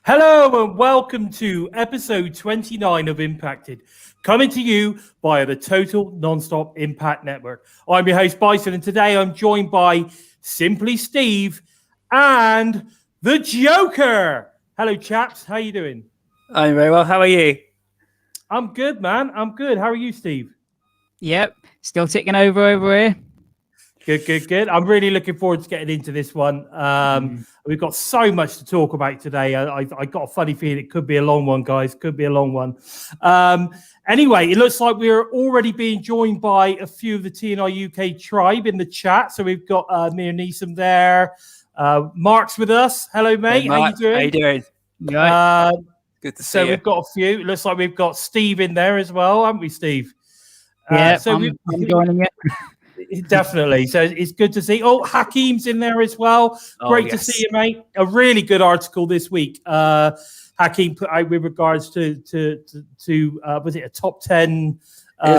Hello and welcome to episode 29 of Impacted, coming to you via the Total Nonstop Impact Network. I'm your host, Bison, and today I'm joined by Simply Steve and the Joe-ker. Hello, chaps. How you doing? I'm very well. How are you? I'm good, man. I'm good. How are you, Steve? Yep, still ticking over here. Good. I'm really looking forward to getting into this one. We've got so much to talk about today. I got a funny feeling it could be a long one, guys. Could be a long one. Anyway, it looks like we're already being joined by a few of the TNI-UK tribe in the chat. So we've got Mir Neeson there. Mark's with us. Hello, mate. Hey, Mark. How you doing? How you doing? Good to see you. So we've got a few. It looks like we've got Steve in there as well, haven't we, Steve? Yeah, so I'm joining you. Definitely. So it's good to see. Oh, Hakeem's in there as well. Great to see you, mate. A really good article this week. Hakeem put out with regards to was it a top 10? I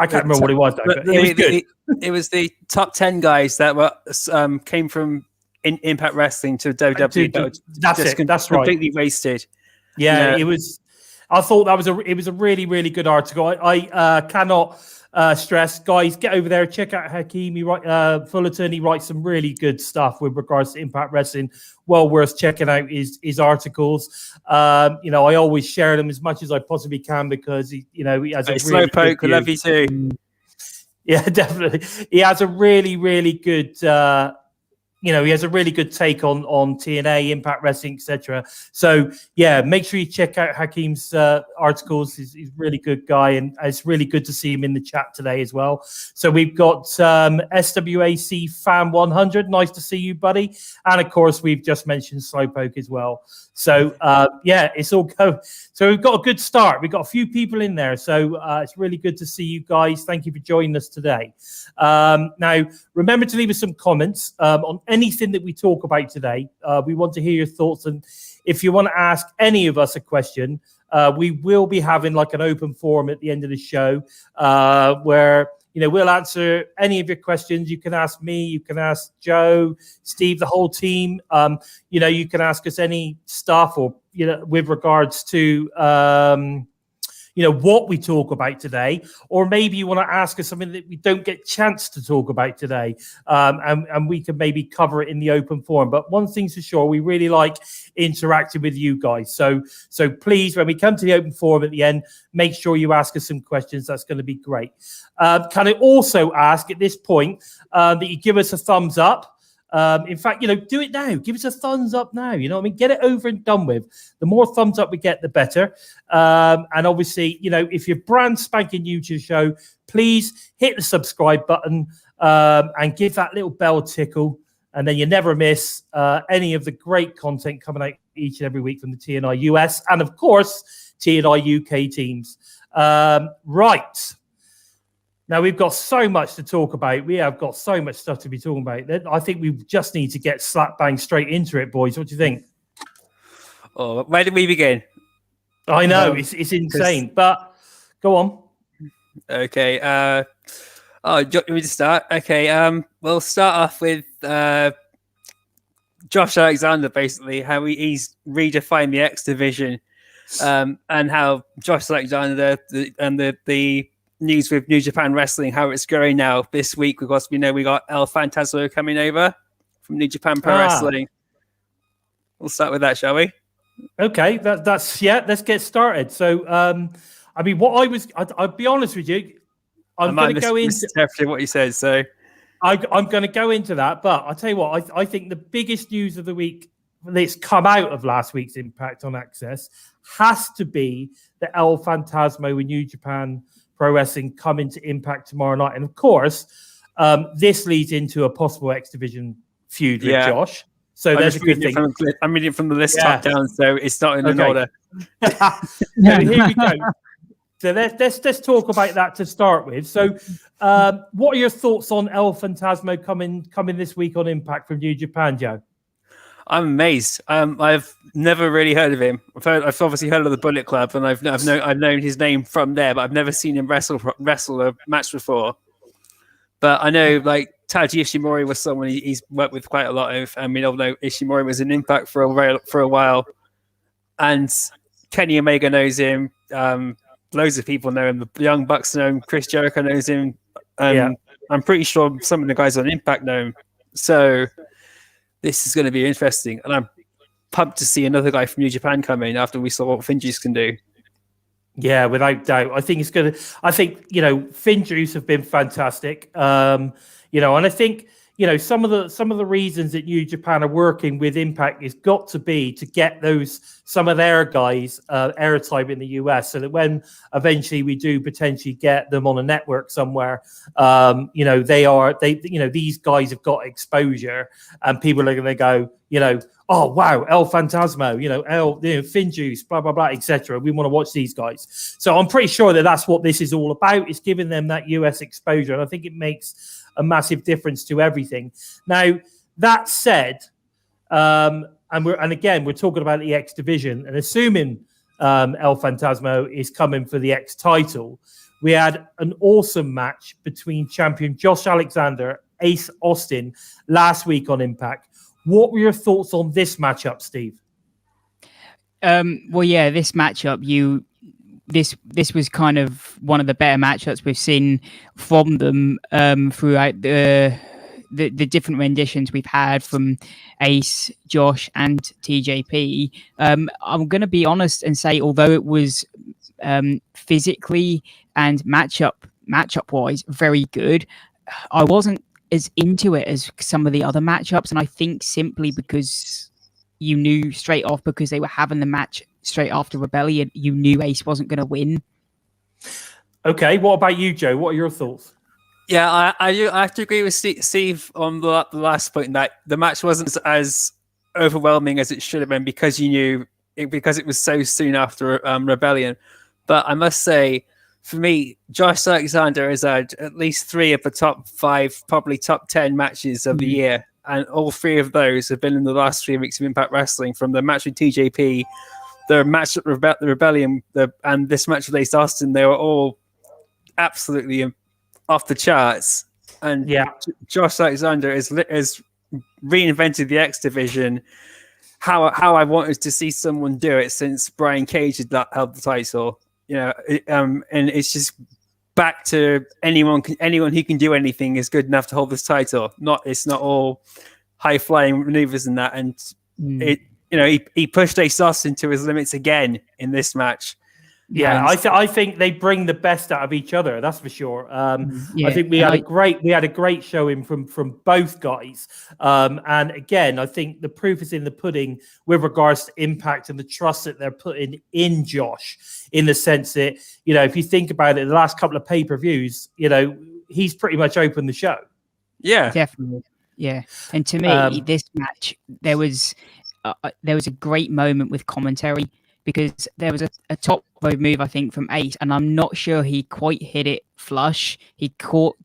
can't remember what it was, though, but it was good. It was the top 10 guys that were came from Impact Wrestling to WWE. That's right. Completely wasted. Yeah, it was. I thought it was a really, really good article. I cannot stress, guys, get over there, check out Hakeem. Fullerton. He writes some really good stuff with regards to Impact Wrestling. Well worth checking out his articles. I always share them as much as I possibly can because he has a really Slowpoke. We love you too. Yeah, definitely. He has a really, really good. He has a really good take on TNA, Impact Wrestling, etc. So, yeah, make sure you check out Hakeem's articles. He's a really good guy, and it's really good to see him in the chat today as well. So we've got SWAC Fan 100. Nice to see you, buddy. And, of course, we've just mentioned Slowpoke as well. So, it's all go. So we've got a good start. We've got a few people in there. So it's really good to see you guys. Thank you for joining us today. Now, remember to leave us some comments on anything that we talk about today. We want to hear your thoughts. And if you want to ask any of us a question, we will be having like an open forum at the end of the show where we'll answer any of your questions. You can ask me, you can ask Joe, Steve, the whole team. You can ask us any stuff or, with regards to, what we talk about today, or maybe you want to ask us something that we don't get a chance to talk about today, and we can maybe cover it in the open forum. But one thing's for sure, we really like interacting with you guys. So please, when we come to the open forum at the end, make sure you ask us some questions. That's going to be great. Can I also ask at this point that you give us a thumbs up? In fact, do it now. Give us a thumbs up now. Get it over and done with. The more thumbs up we get, the better. And obviously, if you're brand spanking new to the show, please hit the subscribe button and give that little bell tickle. And then you never miss any of the great content coming out each and every week from the TNI-US and, of course, TNI-UK teams. Right. Now, we've got so much to talk about. We have got so much stuff to be talking about. I think we just need to get slap bang straight into it, boys. What do you think? Oh, where did we begin? I know, it's insane, but go on. Okay. Do you want me to start? Okay. We'll start off with Josh Alexander, basically, how he's redefined the X division and how Josh Alexander and the news with New Japan Wrestling, how it's going now this week, because we know we got El Phantasmo coming over from New Japan Pro Wrestling. We'll start with that, shall we? Okay, let's get started. So, I'll be honest with you, I'm going to go into what you said. So, I'm going to go into that, but I'll tell you what, I think the biggest news of the week that's come out of last week's Impact on Access has to be the El Phantasmo with New Japan Pro Wrestling coming to Impact tomorrow night. And of course, this leads into a possible X Division feud with Josh. So that's a good thing. I'm reading from the list top down, so it's not in an order. So here we go. So let's talk about that to start with. So what are your thoughts on El Phantasmo coming this week on Impact from New Japan, Joe? I'm amazed. I've never really heard of him. I've obviously heard of the Bullet Club, and I've known his name from there, but I've never seen him wrestle a match before. But I know, like, Taiji Ishimori was someone he's worked with quite a lot of. I mean, although Ishimori was in Impact for a while, and Kenny Omega knows him. Loads of people know him. The Young Bucks know him. Chris Jericho knows him. And I'm pretty sure some of the guys on Impact know him. So this is going to be interesting. And I'm pumped to see another guy from New Japan come in after we saw what Finjuice can do. Yeah, without doubt. I think Finjuice have been fantastic. And I think, some of the reasons that New Japan are working with Impact is got to be to get some of their guys airtime in the US, so that when eventually we do potentially get them on a network somewhere, these guys have got exposure, and people are going to go, oh wow, El Fantasmo, Finjuice, blah blah blah, etc. We want to watch these guys. So I'm pretty sure that that's what this is all about. It's giving them that US exposure, and I think it makes a massive difference to everything. Now, that said, we're talking about the X division, and assuming El Fantasmo is coming for the X title, we had an awesome match between champion Josh Alexander, Ace Austin, last week on Impact. What were your thoughts on this matchup, Steve? This matchup, this was kind of one of the better matchups we've seen from them throughout the different renditions we've had from Ace, Josh, and TJP. I'm going to be honest and say, although it was physically and matchup wise very good, I wasn't as into it as some of the other matchups, and I think simply because you knew straight off, because they were having the match straight after Rebellion, you knew Ace wasn't going to win. Okay, what about you, Joe? What are your thoughts? Yeah, I have to agree with Steve on the last point, that the match wasn't as overwhelming as it should have been because because it was so soon after Rebellion. But I must say, for me, Josh Alexander has had at least 3 of the top 5, probably top 10 matches of the year. And all 3 of those have been in the last 3 weeks of Impact Wrestling, from the match with TJP, the match at the Rebellion, and this match with Ace Austin. They were all absolutely off the charts. And Josh Alexander has reinvented the X division how I wanted to see someone do it since Brian Cage had held the title. And it's just back to anyone who can do anything is good enough to hold this title. It's not all high flying maneuvers and that. And he pushed Ace Austin to his limits again in this match. Yeah, I think they bring the best out of each other. That's for sure. I think we had a great showing from both guys. And again, I think the proof is in the pudding with regards to Impact and the trust that they're putting in Josh, in the sense that, if you think about it, the last couple of pay-per-views, he's pretty much opened the show. Yeah, definitely. Yeah, and to me, this match, there was a great moment with commentary, because there was a top rope move, I think, from Ace, and I'm not sure he quite hit it flush. He caught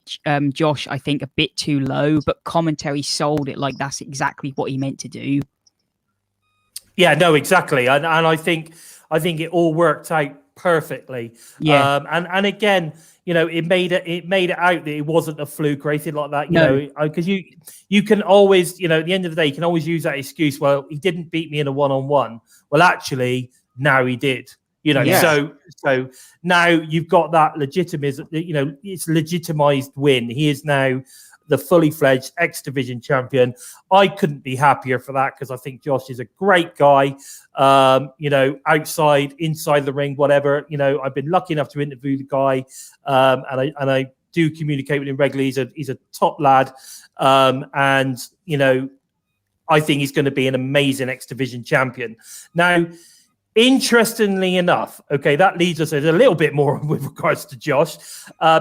Josh, I think, a bit too low, but commentary sold it like that's exactly what he meant to do. Yeah, no, exactly. And I think it all worked out perfectly. Yeah. And again, it made it out that it wasn't a fluke or anything like that, because you can always, at the end of the day, you can always use that excuse. Well, he didn't beat me in a one-on-one. Well, actually, now he did, so now you've got that legitimism, it's legitimized win. He is now the fully fledged X Division champion. I couldn't be happier for that, because I think Josh is a great guy, outside, inside the ring, whatever. I've been lucky enough to interview the guy, and I do communicate with him regularly. He's a top lad, and I think he's going to be an amazing X Division champion. Now, interestingly enough, that leads us a little bit more with regards to Josh,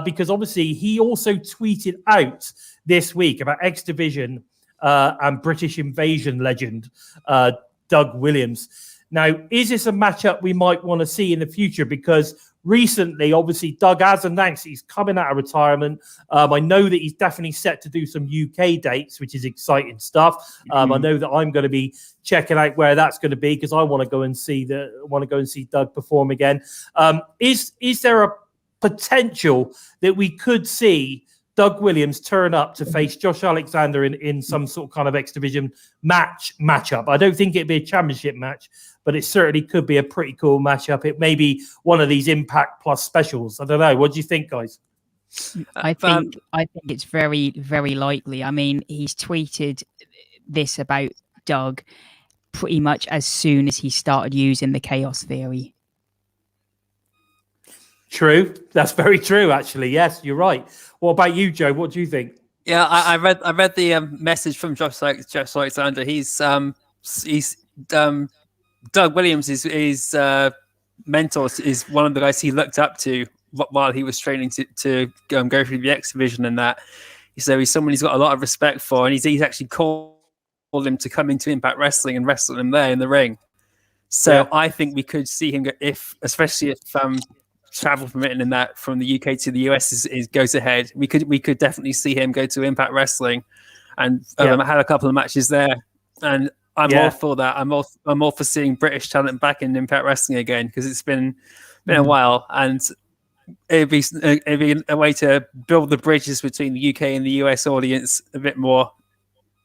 because obviously he also tweeted out this week about X Division and British Invasion legend Doug Williams. Now, is this a matchup we might want to see in the future? Because recently, obviously, Doug has announced he's coming out of retirement. I know that he's definitely set to do some UK dates, which is exciting stuff. I know that I'm going to be checking out where that's going to be, because I want to go and see Doug perform again. Is there a potential that we could see Doug Williams turn up to face Josh Alexander in some sort of kind of X Division matchup. I don't think it'd be a championship match, but it certainly could be a pretty cool matchup. It may be one of these Impact Plus specials. I don't know. What do you think, guys? I think it's very, very likely. I mean, he's tweeted this about Doug pretty much as soon as he started using the Chaos Theory. True. That's very true, actually. Yes, you're right. What about you, Joe? What do you think? Yeah, I read the message from Josh Alexander. He's Doug Williams is mentor, is one of the guys he looked up to while he was training to go through the X Division and that. So he's someone he's got a lot of respect for, and he's actually called him to come into Impact Wrestling and wrestle him there in the ring. So yeah. I think we could see him especially if travel permitting in that from the UK to the US goes ahead. We could definitely see him go to Impact Wrestling and have a couple of matches there. And I'm all for that. I'm all for seeing British talent back in Impact Wrestling again, because it's been a while, and it'd be a way to build the bridges between the UK and the US audience a bit more.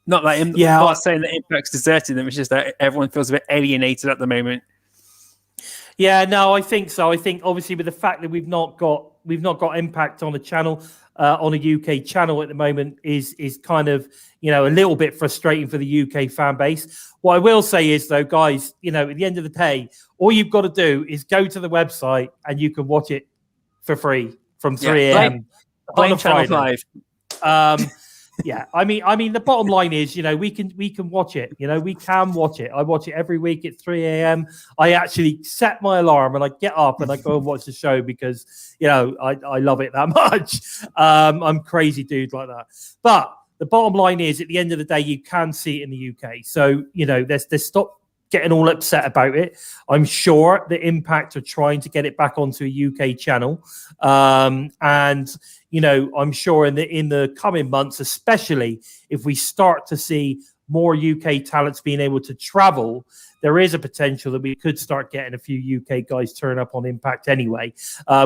Not that not saying that Impact's deserted them. It's just that everyone feels a bit alienated at the moment. Yeah, no, I think so. I think obviously with the fact that we've not got Impact on a channel, on a UK channel at the moment is kind of, a little bit frustrating for the UK fan base. What I will say is though, guys, at the end of the day, all you've got to do is go to the website and you can watch it for free from 3 a.m. on a Friday. Yeah, I mean, the bottom line is, we can watch it. We can watch it. I watch it every week at 3 a.m. I actually set my alarm and I get up and I go and watch the show because, I love it that much. I'm crazy dude like that. But the bottom line is, at the end of the day, you can see it in the UK. So, there's stop getting all upset about it. I'm sure the Impact are trying to get it back onto a UK channel. And I'm sure in the coming months, especially if we start to see more UK talents being able to travel, there is a potential that we could start getting a few UK guys turn up on Impact anyway.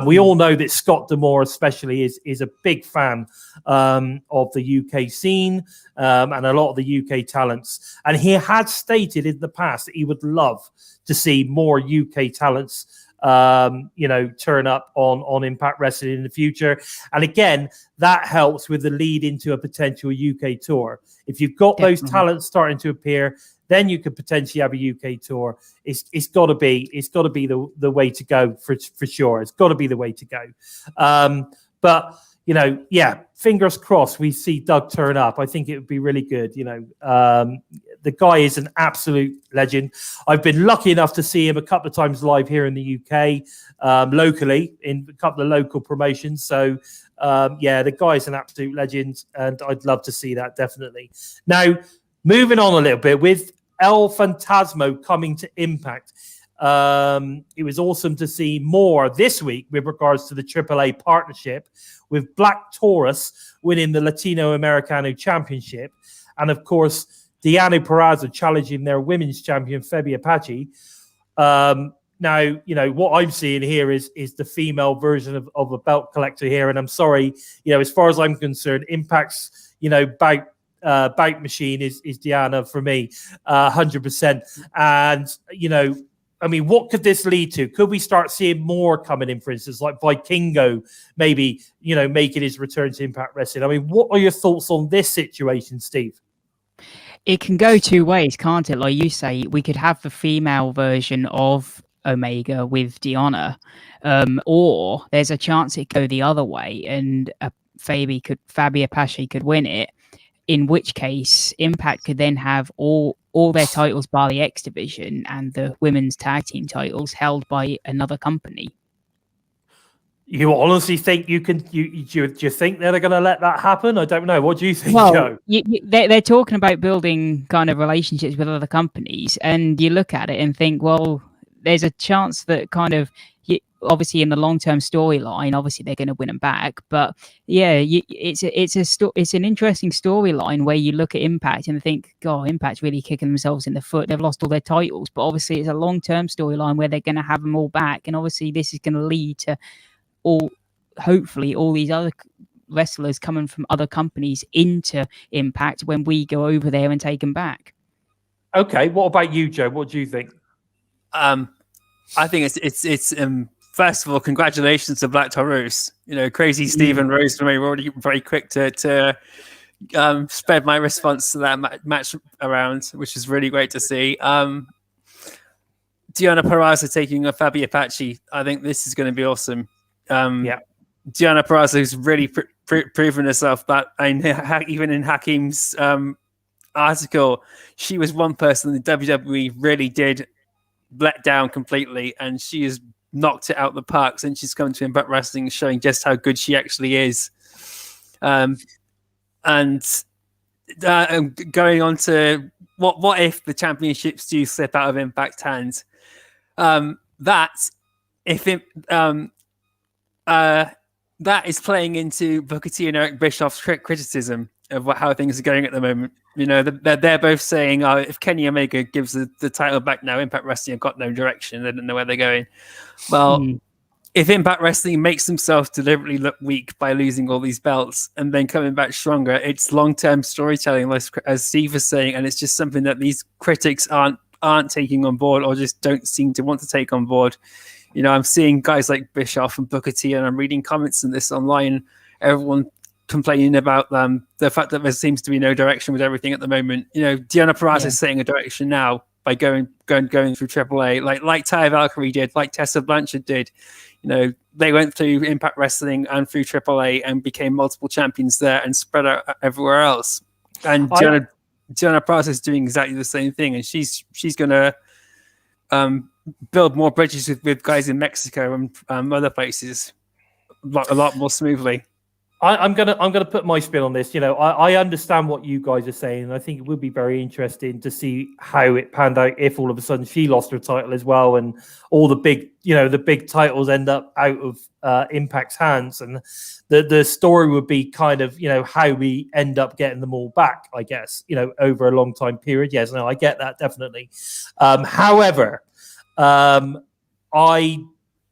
We all know that Scott D'Amore especially is a big fan of the UK scene and a lot of the UK talents. And he had stated in the past that he would love to see more UK talents turn up on Impact Wrestling in the future. And again, that helps with the lead into a potential UK tour. If you've got those talents starting to appear, then you could potentially have a UK tour. It's got to be the way to go for sure. It's got to be the way to go. But fingers crossed we see Doug turn up. I think it would be really good. The guy is an absolute legend. I've been lucky enough to see him a couple of times live here in the UK, locally in a couple of local promotions. So, the guy is an absolute legend, and I'd love to see that definitely. Now, moving on a little bit with El Fantasmo coming to Impact. It was awesome to see more this week with regards to the AAA partnership, with Black Taurus winning the Latino Americano Championship, and of course Deanna Perazzo challenging their women's champion Fabi Apache. Now, what I'm seeing here is the female version of a belt collector here, and I'm sorry, as far as I'm concerned, Impact's bout machine is Deanna for me, 100%. And what could this lead to? Could we start seeing more coming in, for instance, like Vikingo maybe, making his return to Impact Wrestling? What are your thoughts on this situation, Steve? It can go two ways, can't it? Like you say, we could have the female version of Omega with Deanna, or there's a chance it go the other way and Fabi Apache could win it, in which case Impact could then have all their titles by the X Division and the women's tag team titles held by another company. You honestly think do you think they're going to let that happen? I don't know. What do you think, well, Joe? They're talking about building kind of relationships with other companies, and you look at it and think, well, there's a chance that kind of, obviously in the long-term storyline, obviously they're going to win them back. But yeah, it's an interesting storyline where you look at Impact and think, God, Impact's really kicking themselves in the foot. They've lost all their titles, but obviously it's a long-term storyline where they're going to have them all back, and obviously this is going to lead to hopefully all these other wrestlers coming from other companies into Impact when we go over there and take them back. Okay, what about you, Joe? What do you think? I think it's first of all, congratulations to Black Taurus. Crazy Steve and Rosemary were already very quick to spread my response to that match around, which is really great to see. Deonna Perazzo taking on Fabi Apache. I think this is going to be awesome. Deonna Perazzo has really proven herself that, even in Hakeem's article, she was one person the WWE really did let down completely, and she has knocked it out the park since she's come to Impact Wrestling, showing just how good she actually is. And going on to what if the championships do slip out of Impact hands? That is playing into Booker T and Eric Bischoff's criticism of how things are going at the moment. They're both saying, if Kenny Omega gives the title back now, Impact Wrestling have got no direction. They don't know where they're going. Well, if Impact Wrestling makes themselves deliberately look weak by losing all these belts and then coming back stronger, it's long-term storytelling, as Steve was saying, and it's just something that these critics aren't taking on board, or just don't seem to want to take on board. I'm seeing guys like Bischoff and Booker T, and I'm reading comments on this online. Everyone complaining about the fact that there seems to be no direction with everything at the moment. Deonna Perazzo is setting a direction now by going through AAA, like Taya Valkyrie did, like Tessa Blanchard did. They went through Impact Wrestling and through AAA and became multiple champions there and spread out everywhere else. And Deonna Perazzo is doing exactly the same thing, and she's going to build more bridges with guys in Mexico and other places a lot more smoothly. I'm gonna put my spin on this. I understand what you guys are saying, and I think it would be very interesting to see how it panned out if all of a sudden she lost her title as well, and all the big titles end up out of Impact's hands, and the story would be kind of how we end up getting them all back. I guess over a long time period. Yes, no, I get that definitely. However, I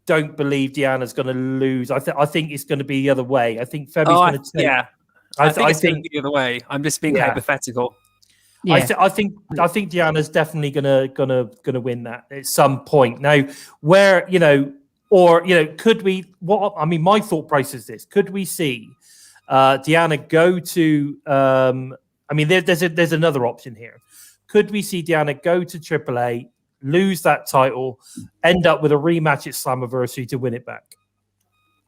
don't believe Deanna's going to lose. I think it's going to be the other way. I think Fabi's going to take. Yeah, I think it's going to be the other way. I'm just being hypothetical. Yeah. I think Deanna's definitely gonna win that at some point. Now, where could we? My thought process is this: could we see Deanna go to? There's another option here. Could we see Deanna go to AAA? Lose that title, end up with a rematch at Slammiversary to win it back.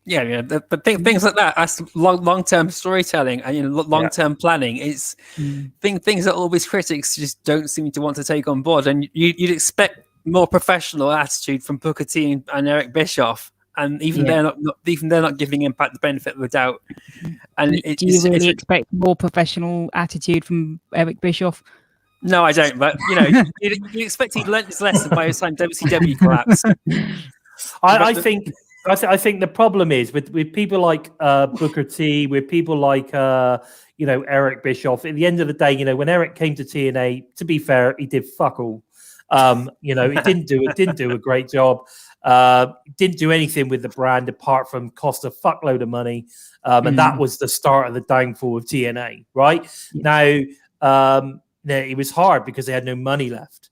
Yeah. But things like that, that's long-term storytelling and long-term planning. It's things that all these critics just don't seem to want to take on board. And you'd expect more professional attitude from Booker T and Eric Bischoff, and even they're not giving Impact the benefit of the doubt. And do you really expect more professional attitude from Eric Bischoff? No, I don't. But you expect he'd learned his lesson by the time WCW collapsed. I think the problem is with people like Booker T, with people like Eric Bischoff. At the end of the day, when Eric came to TNA, to be fair, he did fuck all. He didn't do a great job. Didn't do anything with the brand apart from cost a fuckload of money, and that was the start of the downfall of TNA. Right now. It was hard because they had no money left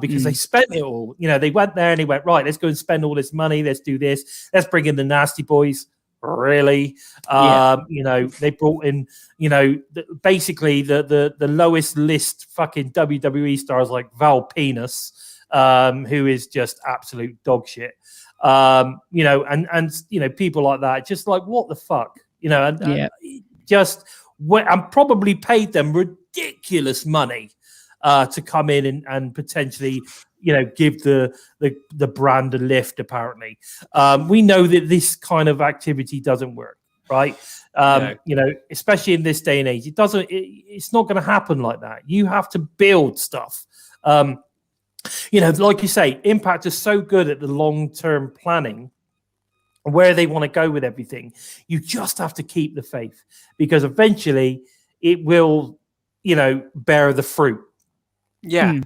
because they spent it all. They went there and they went, right, let's go and spend all this money. Let's do this. Let's bring in the Nasty Boys. Really? They brought in, basically the lowest list fucking WWE stars like Val Penis, who is just absolute dog shit. And people like that, just like, what the fuck? And probably paid them ridiculous money to come in and potentially give the brand a lift. Apparently we know that this kind of activity doesn't work, right? Especially in this day and age, it's not going to happen like that. You have to build stuff. Like you say, Impact is so good at the long-term planning where they want to go with everything. You just have to keep the faith, because eventually it will bear the fruit. I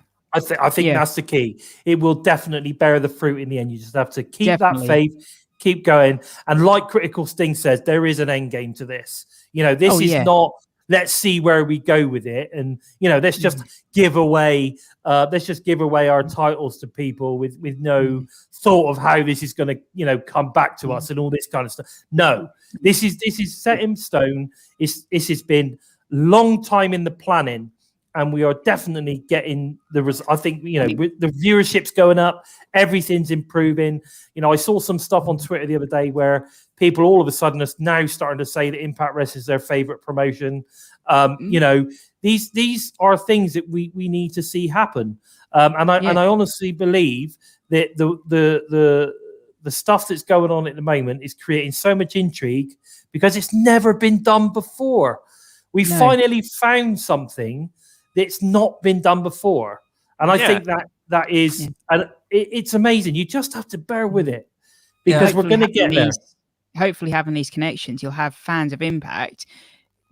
think that's the key. It will definitely bear the fruit in the end. You just have to keep that faith, keep going. And like Critical Sting says, there is an end game to this. This is not, let's see where we go with it. And, let's just give away our titles to people with no thought of how this is going to, come back to us and all this kind of stuff. No, this is set in stone. This has been long time in the planning. And we are definitely getting the result. I think, the viewership's going up. Everything's improving. I saw some stuff on Twitter the other day where people all of a sudden are now starting to say that Impact Wrestling is their favorite promotion. These are things that we need to see happen. And I honestly believe that the stuff that's going on at the moment is creating so much intrigue because it's never been done before. We finally found something that's not been done before. And I think that is, and it's amazing. You just have to bear with it because we're going to get there. Hopefully having these connections, you'll have fans of Impact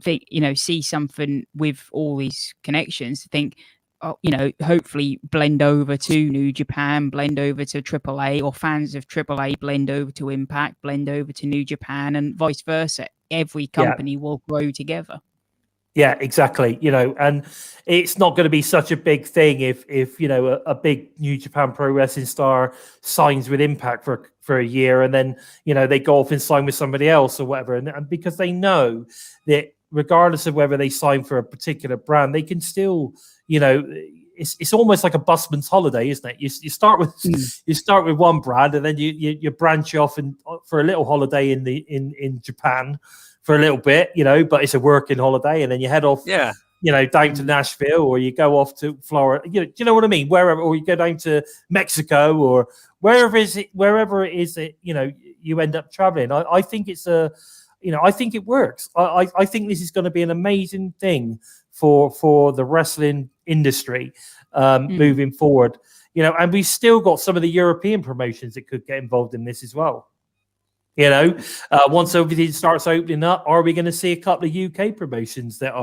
see something with all these connections, think, hopefully blend over to New Japan, blend over to AAA, or fans of AAA blend over to Impact, blend over to New Japan, and vice versa. Every company will grow together. Yeah, exactly. And it's not going to be such a big thing if a big New Japan Pro Wrestling star signs with Impact for a year and then they go off and sign with somebody else or whatever, and because they know that regardless of whether they sign for a particular brand, they can still it's almost like a busman's holiday, isn't it? You start with one brand and then you branch off for a little holiday in Japan for a little bit, but it's a working holiday, and then you head off, down to Nashville, or you go off to Florida. Do you know what I mean? Wherever, or you go down to Mexico, or wherever it is that you end up traveling. I think it's I think it works. I think this is going to be an amazing thing for the wrestling industry moving forward. And we've still got some of the European promotions that could get involved in this as well. Once everything starts opening up, are we going to see a couple of UK promotions that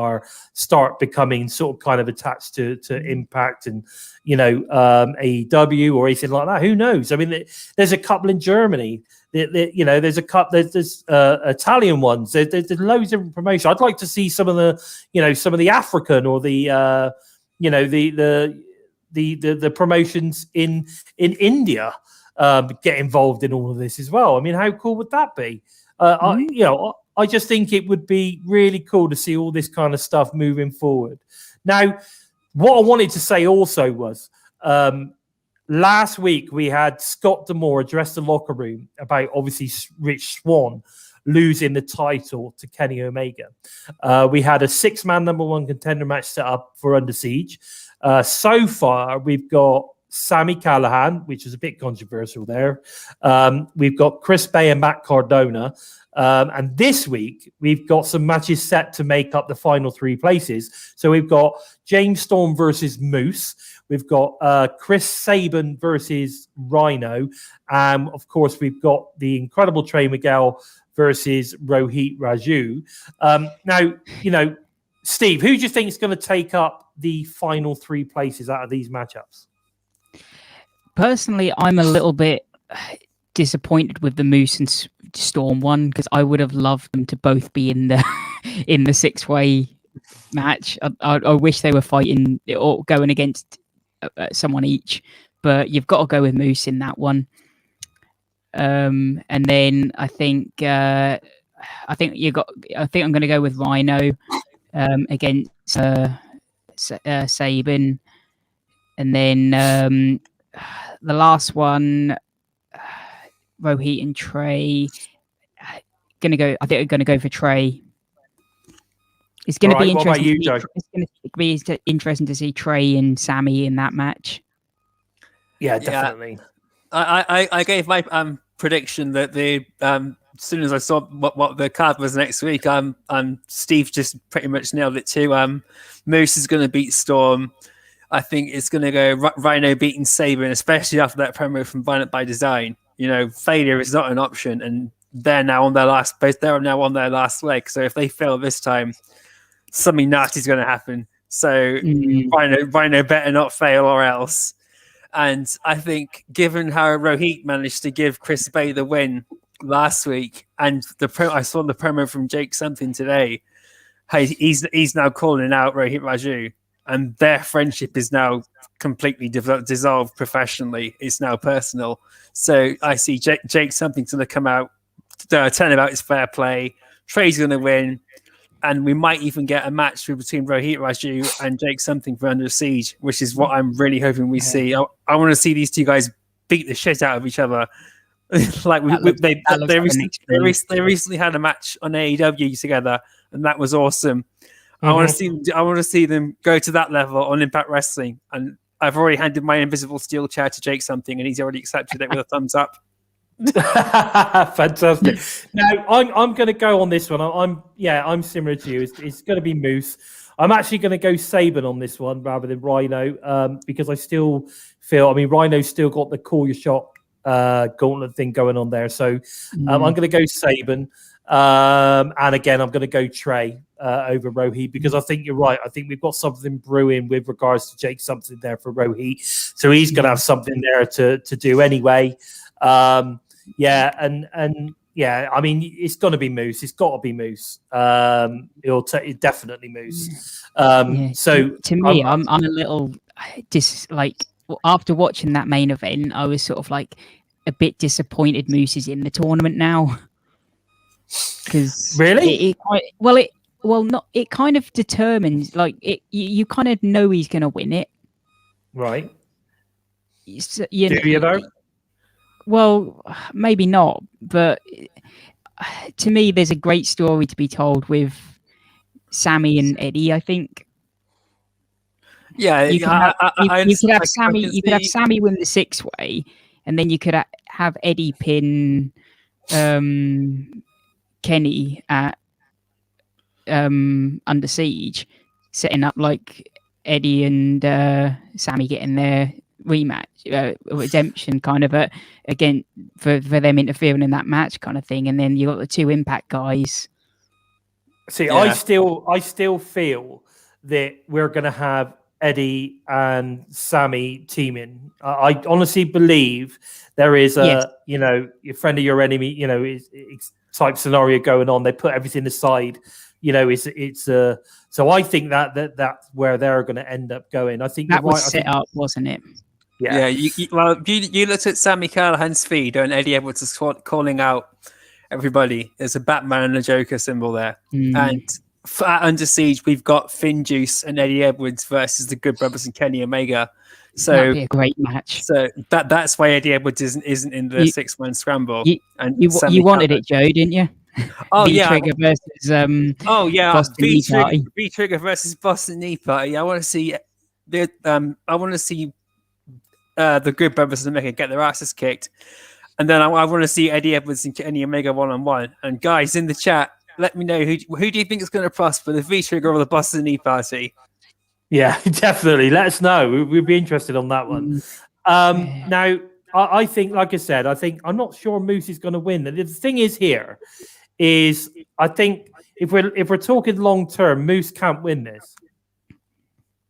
start becoming sort of kind of attached to Impact and AEW or anything like that? Who knows? I mean, there's a couple in Germany. There's a couple. There's Italian ones. There's loads of different promotions. I'd like to see some of the African or the promotions in India. Get involved in all of this as well. I mean, how cool would that be? I just think it would be really cool to see all this kind of stuff moving forward. Now, what I wanted to say also was last week we had Scott D'Amore address the locker room about obviously Rich Swann losing the title to Kenny Omega. We had a 6-man number 1 contender match set up for Under Siege. So far, we've got Sami Callihan, which is a bit controversial there. We've got Chris Bay and Matt Cardona. And this week, we've got some matches set to make up the final 3 places. So we've got James Storm versus Moose. We've got Chris Sabin versus Rhino. Of course, we've got the incredible Trey Miguel versus Rohit Raju. Now, Steve, who do you think is going to take up the final 3 places out of these matchups? Personally, I'm a little bit disappointed with the Moose and Storm one because I would have loved them to both be in the 6-way match. I wish they were fighting or going against someone each, but you've got to go with Moose in that one. And then I think I'm going to go with Rhino against Sabin, and then. The last one, Rohit and Trey. I think I'm going to go for Trey. It's going to be interesting. It's going to be interesting to see Trey and Sammy in that match. Yeah, definitely. I gave my prediction that as soon as I saw what the card was next week, Steve just pretty much nailed it too. Moose is going to beat Storm. I think it's going to go Rhino beating Sabin, especially after that promo from Violent by Design. Failure is not an option, and they're now on their last leg. So if they fail this time, something nasty is going to happen. So Rhino better not fail or else. And I think given how Rohit managed to give Chris Bay the win last week, and I saw the promo from Jake something today. Hey, he's now calling out Rohit Raju, and their friendship is now completely dissolved professionally. It's now personal. So I see Jake something's going to come out, tell about his fair play. Trey's going to win, and we might even get a match between Rohit Raju and Jake something for Under Siege, which is what I'm really hoping we see. I want to see these two guys beat the shit out of each other. Like they recently had a match on AEW together, and that was awesome. I want to see them go to that level on Impact Wrestling, and I've already handed my invisible steel chair to Jake something, and he's already accepted it with a thumbs up. Fantastic. Now I'm going to go on this one. I'm similar to you. It's going to be Moose. I'm actually going to go Saban on this one rather than Rhino, because I still feel. I mean, Rhino's still got the call your shot gauntlet thing going on there. So I'm going to go Saban. And again, I'm going to go Trey over Rohit, because I think you're right. I think we've got something brewing with regards to Jake something there for Rohit. So he's going to have something there to do anyway. And yeah, I mean, it's going to be Moose. It's got to be Moose. It'll definitely Moose. So to me, I'm a little after watching that main event, I was sort of like a bit disappointed Moose is in the tournament now. Because really, it kind of determines, like, you kind of know he's going to win it, right? Do you though? Well, maybe not, but to me, there's a great story to be told with Sammy and Eddie. I think. Yeah, you could have Sammy. You could have Sammy win the 6-way, and then you could have Eddie pin Kenny at Under Siege, setting up like Eddie and Sammy getting their rematch, redemption kind of again for them interfering in that match kind of thing, and then you got the two Impact guys. See, yeah. I still feel that we're going to have Eddie and Sammy teaming. I honestly believe there is a your friend of your enemy, is type scenario going on. They put everything aside. So I think that's where they're going to end up going. I think that was set up, wasn't it? Yeah. You looked at Sammy Callahan's feed, and Eddie Edwards is calling out everybody. There's a Batman and a Joker symbol there, and at Under Siege we've got Finn Juice and Eddie Edwards versus the Good Brothers and Kenny Omega. So that'd be a great match. So that's why Eddie Edwards isn't in the 6-man scramble. You wanted it, Joe, didn't you? Oh V-Trigger versus Boston Knee Party. V-Trigger versus Boston Knee Party. I want to see the Good Brothers and Omega get their asses kicked, and then I want to see Eddie Edwards and Kenny Omega 1-on-1. And guys in the chat, let me know who do you think is going to prosper, the V-Trigger or the Boston Knee Party? Yeah, definitely. Let us know. We'd be interested on that one. Now, I think, like I said, I'm not sure Moose is going to win. The thing is here is I think if we're talking long term, Moose can't win this.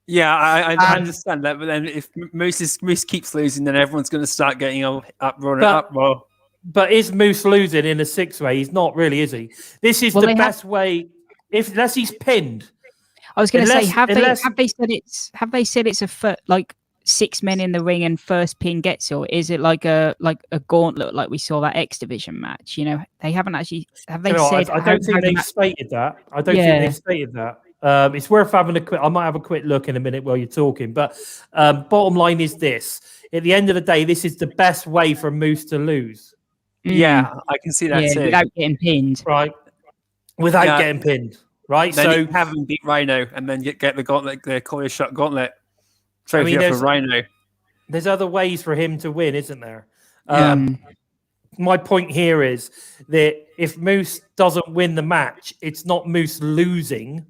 Yeah, I understand that, but then if Moose keeps losing, then everyone's going to start getting uproar. But is Moose losing in a 6-way? He's not really, is he? This is the best way, unless he's pinned. I was going to say, have they said it's a 6 men in the ring and first pin gets it, or is it like a gauntlet like we saw that X Division match? They haven't actually. Have they said? I don't think they've stated that. I don't think they've stated that. It's worth having a quick. I might have a quick look in a minute while you're talking. But bottom line is this: at the end of the day, this is the best way for Moose to lose. Yeah, I can see that too. Without getting pinned. Right. Without getting pinned. Right. Then so you have him beat Rhino and then get the gauntlet, the call your shot gauntlet trophy for Rhino. There's other ways for him to win, isn't there? My point here is that if Moose doesn't win the match, it's not Moose losing.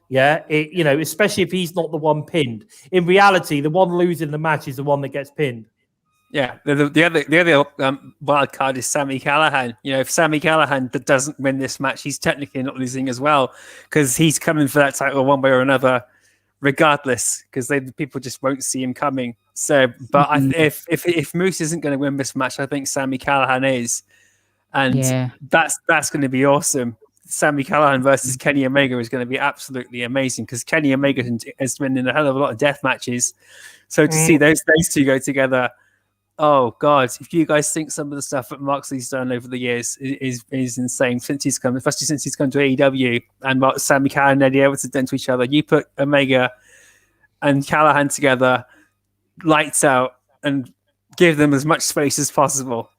Yeah, especially if he's not the one pinned. In reality, the one losing the match is the one that gets pinned. Yeah, the other wild card is Sammy Callahan. If Sammy Callahan doesn't win this match, he's technically not losing as well, because he's coming for that title one way or another, regardless. Because people just won't see him coming. So, but if Moose isn't going to win this match, I think Sammy Callahan is, and Yeah. that's going to be awesome. Sami Callihan versus Kenny Omega is going to be absolutely amazing because Kenny Omega has been in a hell of a lot of death matches. So to see those two go together, oh God! If you guys think some of the stuff that Moxley's done over the years is insane since he's come, especially since he's come to AEW, and what Sami Callihan and Eddie Edwards have done to each other, you put Omega and Callihan together, lights out, and give them as much space as possible.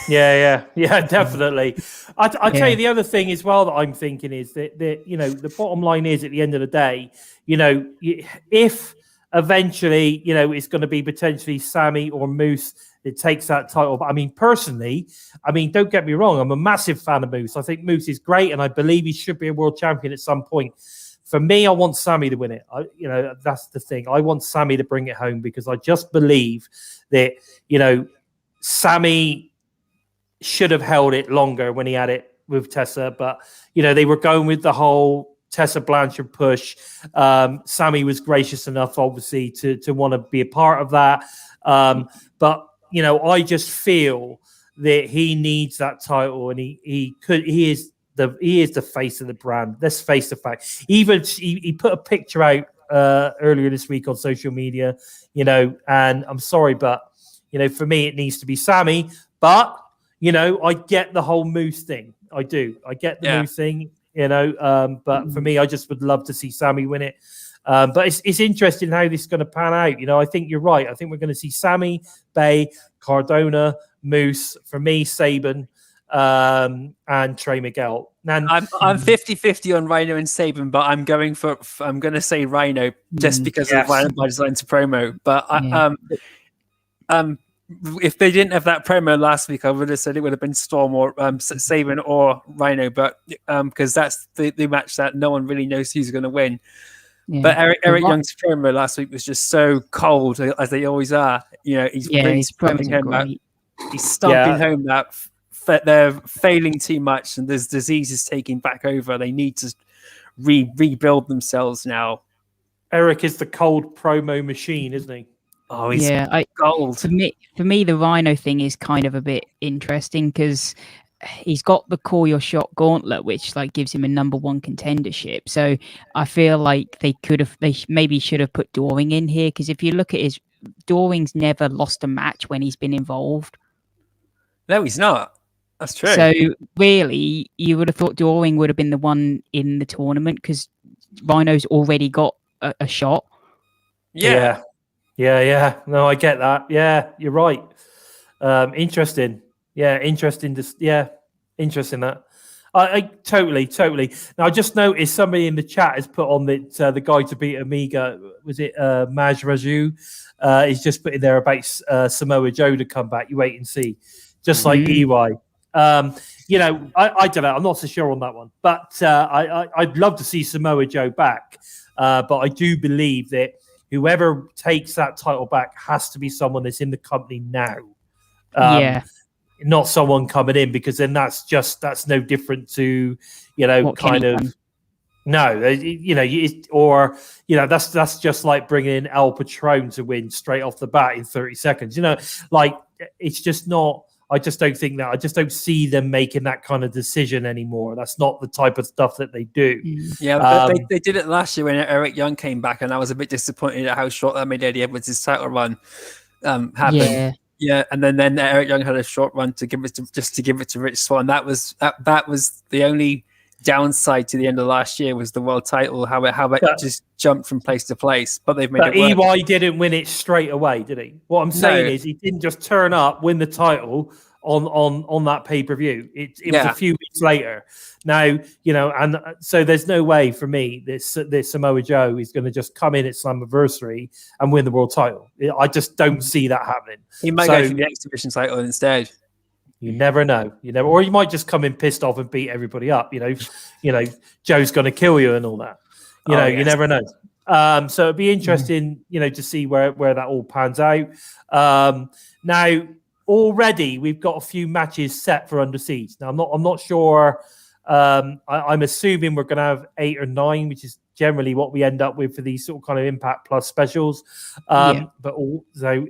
Yeah, definitely. I tell you, the other thing as well that I'm thinking is that the bottom line is at the end of the day, if eventually, it's going to be potentially Sammy or Moose that takes that title. But I mean, personally, don't get me wrong, I'm a massive fan of Moose. I think Moose is great, and I believe he should be a world champion at some point. For me, I want Sammy to win it. That's the thing. I want Sammy to bring it home because I just believe that, Sammy should have held it longer when he had it with Tessa. But, they were going with the whole Tessa Blanchard push. Sammy was gracious enough, obviously, to want to be a part of that. But, I just feel that he needs that title, and he is the face of the brand. Let's face the fact. Even he put a picture out earlier this week on social media, and I'm sorry, but for me it needs to be Sammy. But I get the whole Moose thing. I do. I get the Moose thing. But for me, I just would love to see Sammy win it. But it's interesting how this is going to pan out. I think you're right. I think we're going to see Sammy, Bay, Cardona, Moose. For me, Saban. And Trey Miguel. And I'm 50-50 on Rhino and Saban, but I'm going to say Rhino just because of Rhino by Design's promo. But if they didn't have that promo last week, I would have said it would have been Storm or Saban or Rhino, but because that's the match that no one really knows who's going to win. Yeah. But Eric Young's promo last week was just so cold, as they always are. He's really stomping home that. He's stomping home that they're failing too much, and there's diseases taking back over. They need to rebuild themselves now. Eric is the cold promo machine, isn't he? Oh, he's gold. For me, the Rhino thing is kind of a bit interesting because he's got the Call Your Shot gauntlet, which gives him a #1 contendership. So I feel like they maybe should have put Doring in here, because if you look at Doring's never lost a match when he's been involved. No, he's not. That's true. So really, you would have thought Doring would have been the one in the tournament because Rhino's already got a shot. Yeah. No, I get that. Yeah, you're right. Interesting. Yeah, interesting. Interesting that. I totally. Now, I just noticed somebody in the chat has put on that the guy to beat Omega, was it Maj Raju? He's just put in there about Samoa Joe to come back. You wait and see. Just like EY. I don't know. I'm not so sure on that one. But I'd love to see Samoa Joe back. But I do believe that whoever takes that title back has to be someone that's in the company now. Not someone coming in, because then that's no different to, that's just like bringing in El Patron to win straight off the bat in 30 seconds. It's just not. I just don't think that. I just don't see them making that kind of decision anymore. That's not the type of stuff that they do. Yeah, but they did it last year when Eric Young came back, and I was a bit disappointed at how short that made Eddie Edwards' title run happen. Yeah, and then Eric Young had a short run to give it to Rich Swann. That was the only downside to the end of last year, was the world title, how it just jumped from place to place. But they've made it work. EY didn't win it straight away, did he? What I'm saying is he didn't just turn up, win the title on that pay-per-view. It was a few weeks later. Now, and so there's no way for me that Samoa Joe is going to just come in at Slammiversary and win the world title. I just don't see that happening. He might go for the X Division title instead. You never know. Or you might just come in pissed off and beat everybody up. Joe's going to kill you and all that. You never know. So it'd be interesting, to see where that all pans out. Now, already we've got a few matches set for Under Siege. Now, I'm not sure. I'm assuming we're going to have 8 or 9, which is generally what we end up with for these sort of kind of Impact Plus specials. But also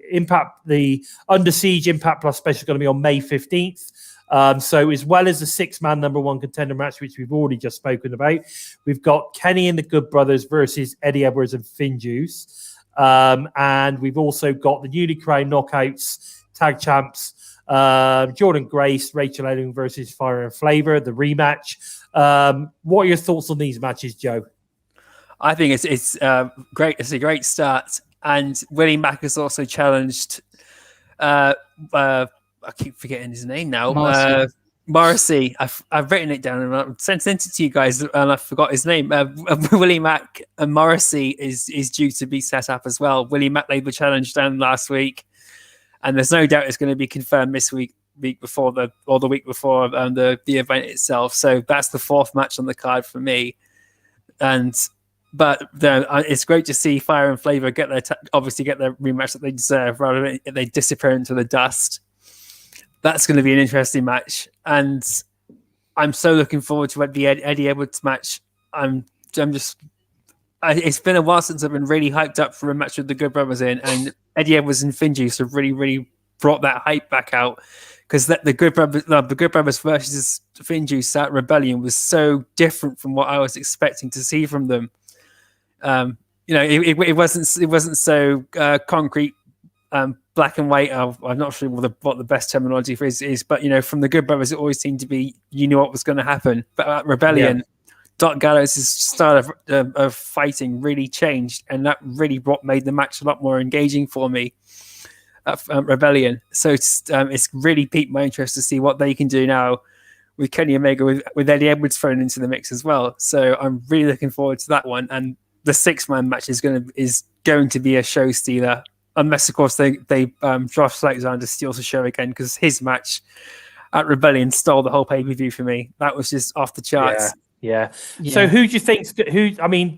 the Under Siege Impact Plus special is going to be on May 15th. So as well as the 6-man number 1 contender match, which we've already just spoken about, we've got Kenny and the Good Brothers versus Eddie Edwards and Finn Juice. And we've also got the newly crowned Knockouts tag champs, Jordan Grace, Rachel Elling versus Fire and Flavor, the rematch. What are your thoughts on these matches, Joe? I think it's great. It's a great start. And Willie Mack has also challenged. I keep forgetting his name now. Morrissey. I've written it down and I've sent it to you guys, and I forgot his name. Willie Mack and Morrissey is due to be set up as well. Willie Mack laid the challenge down last week, and there's no doubt it's going to be confirmed this week before the week before the event itself. So that's the 4th match on the card for me. But it's great to see Fire and Flavor get their rematch that they deserve, rather than they disappear into the dust. That's going to be an interesting match, and I'm so looking forward to the Eddie Edwards match. It's been a while since I've been really hyped up for a match with the Good Brothers in, and Eddie Edwards and Finn Juice have really brought that hype back out, because the Good Brothers versus Finn Juice at Rebellion was so different from what I was expecting to see from them. It wasn't so concrete, black and white. I'm not sure what the best terminology for it is, but from the Good Brothers, it always seemed to be you knew what was going to happen. But at Rebellion, Doc Gallows' style of fighting really changed, and that really made the match a lot more engaging for me at Rebellion. So it's really piqued my interest to see what they can do now with Kenny Omega, with Eddie Edwards thrown into the mix as well. So I'm really looking forward to that one. And the 6-man match is going to be a show stealer, unless of course they Josh Alexander steals the show again, because his match at Rebellion stole the whole pay-per-view for me. That was just off the charts. Yeah. So who do you think?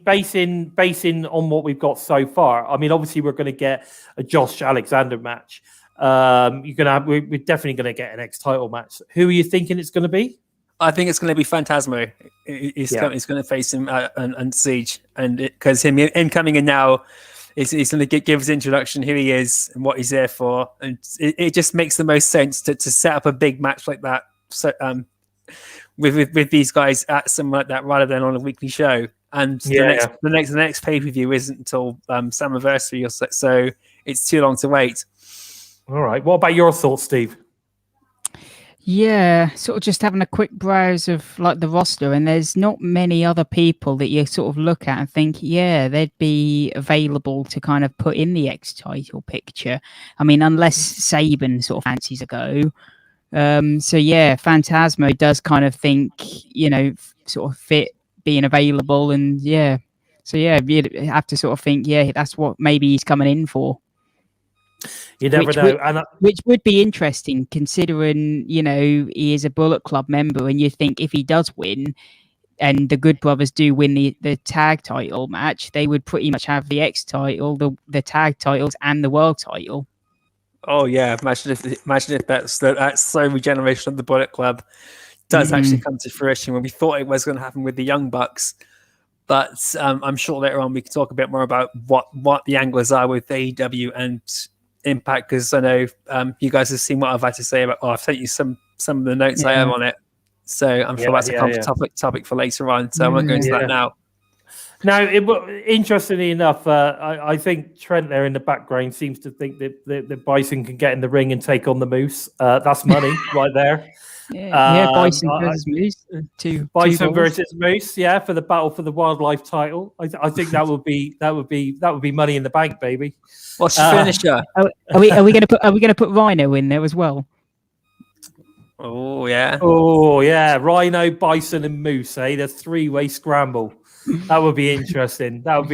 Basing on what we've got so far. I mean, obviously we're going to get a Josh Alexander match. We're definitely going to get an ex-title match. Who are you thinking it's going to be? I think it's going to be Phantasmo. He's going to face him and Siege, and because him coming in now, he's going to give his introduction, who he is and what he's there for, and it just makes the most sense to set up a big match like that. So with these guys at something like that, rather than on a weekly show. And the next pay-per-view isn't until Slammiversary or so it's too long to wait. All right. What about your thoughts, Steve? Yeah, sort of just having a quick browse of like the roster, and there's not many other people that you sort of look at and think, yeah, they'd be available to kind of put in the ex-title picture. I mean, unless Saban sort of fancies a go. So yeah, Phantasmo does kind of think, sort of fit being available, and yeah. So yeah, you'd have to sort of think, yeah, that's what maybe he's coming in for. You never know. Which would be interesting, considering, he is a Bullet Club member, and you think if he does win and the Good Brothers do win the tag title match, they would pretty much have the X title, the tag titles, and the world title. Oh yeah, imagine if that's so regeneration of the Bullet Club does actually come to fruition, when we thought it was going to happen with the Young Bucks. But I'm sure later on we can talk a bit more about what the angles are with AEW and Impact, because I know you guys have seen what I've had to say about. I've sent you some of the notes I have on it, so I'm sure that's a topic for later on. So I won't go into that now. Now, interestingly enough, I think Trent there in the background seems to think that Bison can get in the ring and take on the Moose. That's money right there. Bison versus Moose. Bison versus Moose, for the battle for the wildlife title. I think that would be money in the bank, baby. What's your finisher? Are we gonna put Rhino in there as well? Oh yeah. Rhino, Bison, and Moose. The 3-way scramble. That would be interesting. That would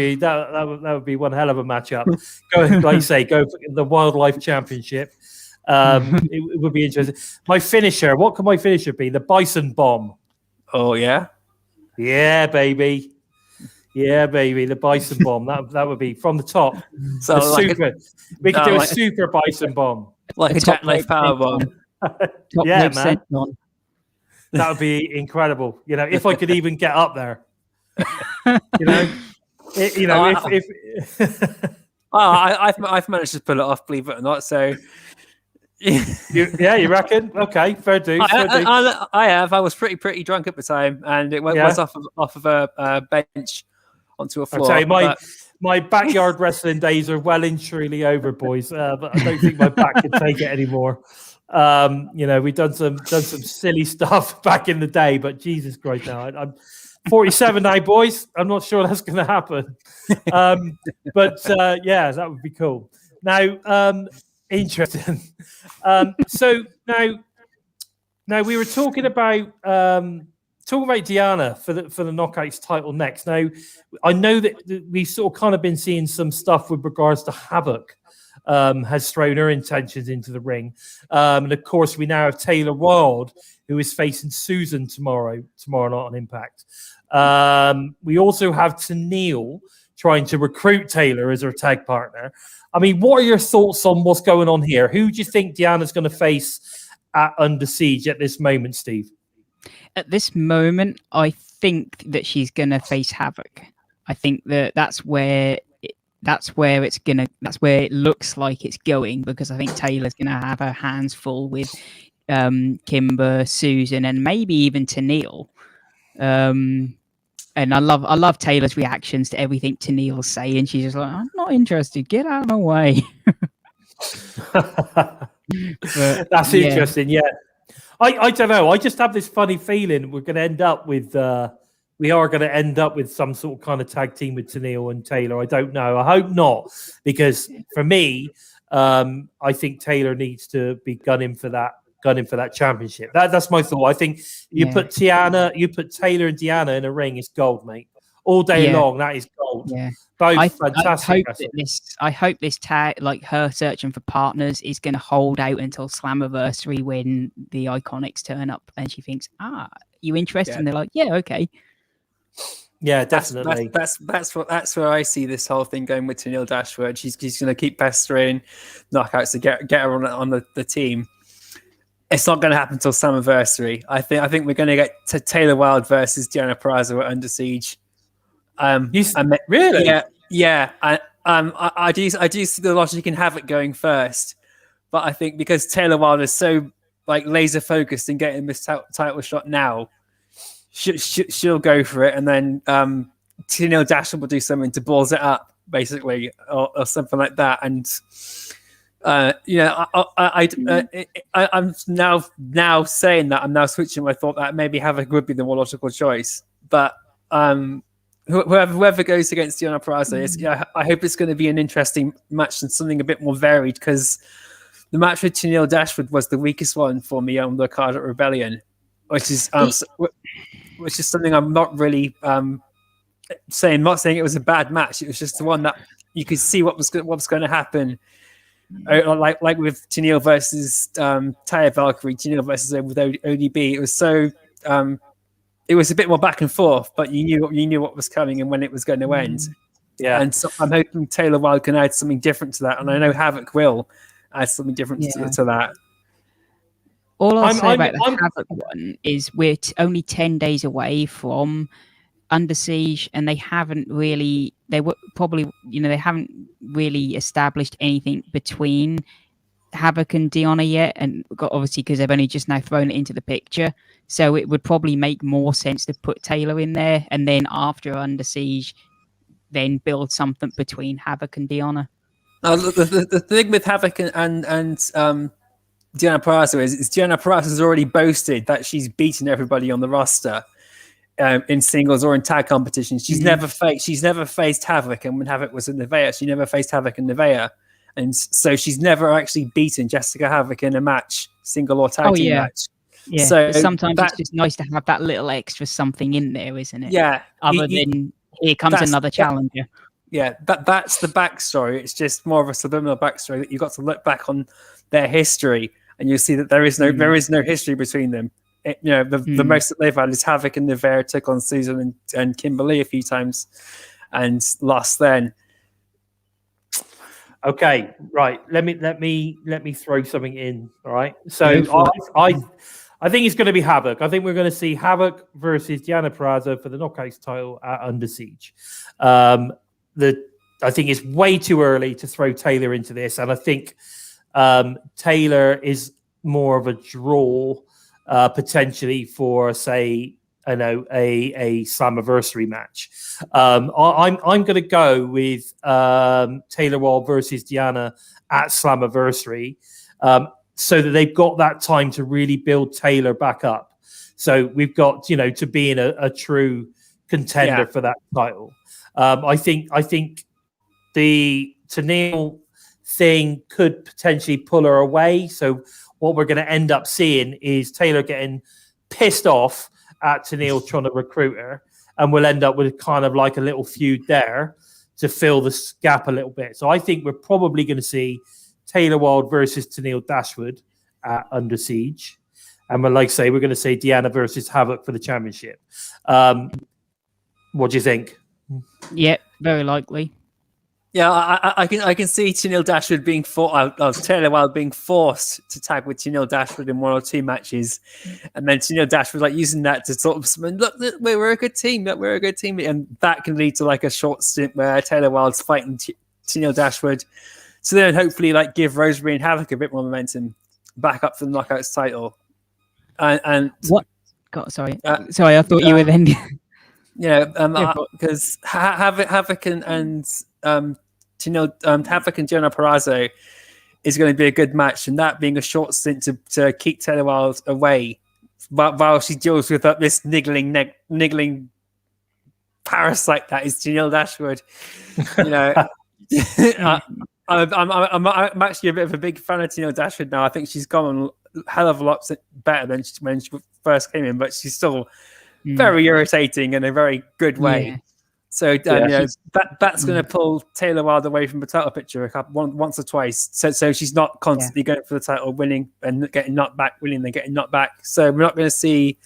be one hell of a matchup. Go for the Wildlife Championship. It would be interesting. My finisher. What could my finisher be? The Bison Bomb. Oh yeah. Yeah, baby. The Bison Bomb. That would be from the top. So we could do a super Bison Bomb, like a jackknife power bomb. Yeah, man. That would be incredible. If I could even get up there. I've managed to pull it off, believe it or not. So You reckon? Okay, fair dues. I have. I was pretty drunk at the time, and it was off of a bench onto a floor. I'll tell you, my backyard wrestling days are well and truly over, boys. But I don't think my back can take it anymore. We've done some silly stuff back in the day, but Jesus Christ, now I'm 47 now, boys. I'm not sure that's going to happen. But that would be cool. Now, interesting. So now we were talking about Diana for the Knockouts title next. Now, I know that we've sort of kind of been seeing some stuff with regards to Havoc. Has thrown her intentions into the ring. And of course, we now have Taylor Wilde, who is facing Susan tomorrow night on Impact. We also have Tenille trying to recruit Taylor as her tag partner. I mean, what are your thoughts on what's going on here? Who do you think Diana's going to face at Under Siege at this moment, Steve? At this moment, I think that she's going to face Havoc. I think that's where it looks like it's going, because I think Taylor's gonna have her hands full with Kimber, Susan, and maybe even Tenille. And I love Taylor's reactions to everything Tenille's saying. She's just like, I'm not interested, get out of my way. That's interesting. Yeah, I don't know. I just have this funny feeling we are going to end up with some sort of kind of tag team with Tenille and Taylor. I don't know. I hope not, because for me, I think Taylor needs to be gunning for that championship. That's my thought. I think you put Taylor and Diana in a ring, it's gold, mate. All day long, that is gold. Yeah. Both fantastic. I hope this tag, like her searching for partners, is going to hold out until Slammiversary when the Iconics turn up and she thinks, you interested? Yeah. And they're like, yeah, okay. Yeah, definitely. That's where I see this whole thing going with Tenille Dashwood. She's going to keep pestering Knockouts to get her on the team. It's not going to happen until Slammiversary. I think we're going to get to Taylor Wilde versus Deonna Purrazzo at Under Siege. Really? Yeah. I do see the logic in Havoc going first, but I think because Taylor Wilde is so like laser focused in getting this title shot now, she'll go for it, and then Tenille Dashwood will do something to balls it up, basically, or something like that. And I'm now saying that I'm now switching my thought that maybe Havoc would be the more logical choice, but whoever goes against Deonna Purrazzo, I hope it's going to be an interesting match and something a bit more varied, because the match with Tenille Dashwood was the weakest one for me on the card at Rebellion, which is something I'm not really saying. Not saying it was a bad match. It was just the one that you could see what was going to happen. Like with Tenille versus Taya Valkyrie, Tenille versus with ODB. It was so. It was a bit more back and forth, but you knew what was coming and when it was going to end. Yeah, and so I'm hoping Taylor Wilde can add something different to that, and I know Havoc will add something different to that. All I'll say about the Havoc one is we're only 10 days away from Under Siege, and they haven't really established anything between Havoc and Deonna yet, and obviously because they've only just now thrown it into the picture. So it would probably make more sense to put Taylor in there, and then after Under Siege, then build something between Havoc and Deonna. The thing with Havoc and Deonna Purrazzo is Deonna Purrazzo has already boasted that she's beaten everybody on the roster in singles or in tag competitions. She's never faced Havoc, and when Havoc was in Nevaeh, she never faced Havoc in Nevaeh, and so she's never actually beaten Jessica Havoc in a match, single or tag team match. Yeah, so sometimes it's just nice to have that little extra something in there, isn't it? Yeah. Other than here comes another challenger. Yeah, that's the backstory. It's just more of a subliminal backstory that you've got to look back on their history, and you'll see that there is no history between them. The most that they've had is Havoc and Nevaeh took on Susan and Kimberly a few times, and lost then. Okay, right. Let me throw something in. All right. So I think it's going to be Havoc. I think we're going to see Havoc versus Deonna Purrazzo for the Knockouts title at Under Siege. I think it's way too early to throw Taylor into this, and I think Taylor is more of a draw potentially for, say, I know a Slammiversary match. I'm going to go with Taylor Wilde versus Diana at Slammiversary, so that they've got that time to really build Taylor back up. So we've got, you know, to be in a true contender for that title. I think the Tenille thing could potentially pull her away. So what we're going to end up seeing is Taylor getting pissed off at Tenille trying to recruit her, and we'll end up with kind of like a little feud there to fill the gap a little bit. So I think we're probably going to see Taylor Wilde versus Tenille Dashwood at Under Siege, and we're going to say Deanna versus Havoc for the championship. What do you think? Yeah, very likely. Yeah, I can see Tenille Dashwood being Taylor Wilde being forced to tag with Tenille Dashwood in 1 or 2 matches, and then Tenille Dashwood like using that to sort of look, we're a good team, we're a good team, and that can lead to like a short stint where Taylor Wilde's fighting Tenille Dashwood, so then hopefully like give Rosemary and Havoc a bit more momentum back up for the Knockouts title. And what? God, sorry, I thought you were then. Because Havoc and Havoc and Jenna Perazzo is going to be a good match, and that being a short stint to keep Taylor Wilde away while she deals with this niggling parasite that is Tenille Dashwood. You know, I'm actually a bit of a big fan of Tenille Dashwood now. I think she's gone a hell of a lot better than when she first came in, but she's still very irritating in a very good way. Yeah. So that's going to pull Taylor Wilde away from the title picture once or twice. So she's not constantly going for the title, winning and getting knocked back, winning and getting knocked back. So we're not going to see,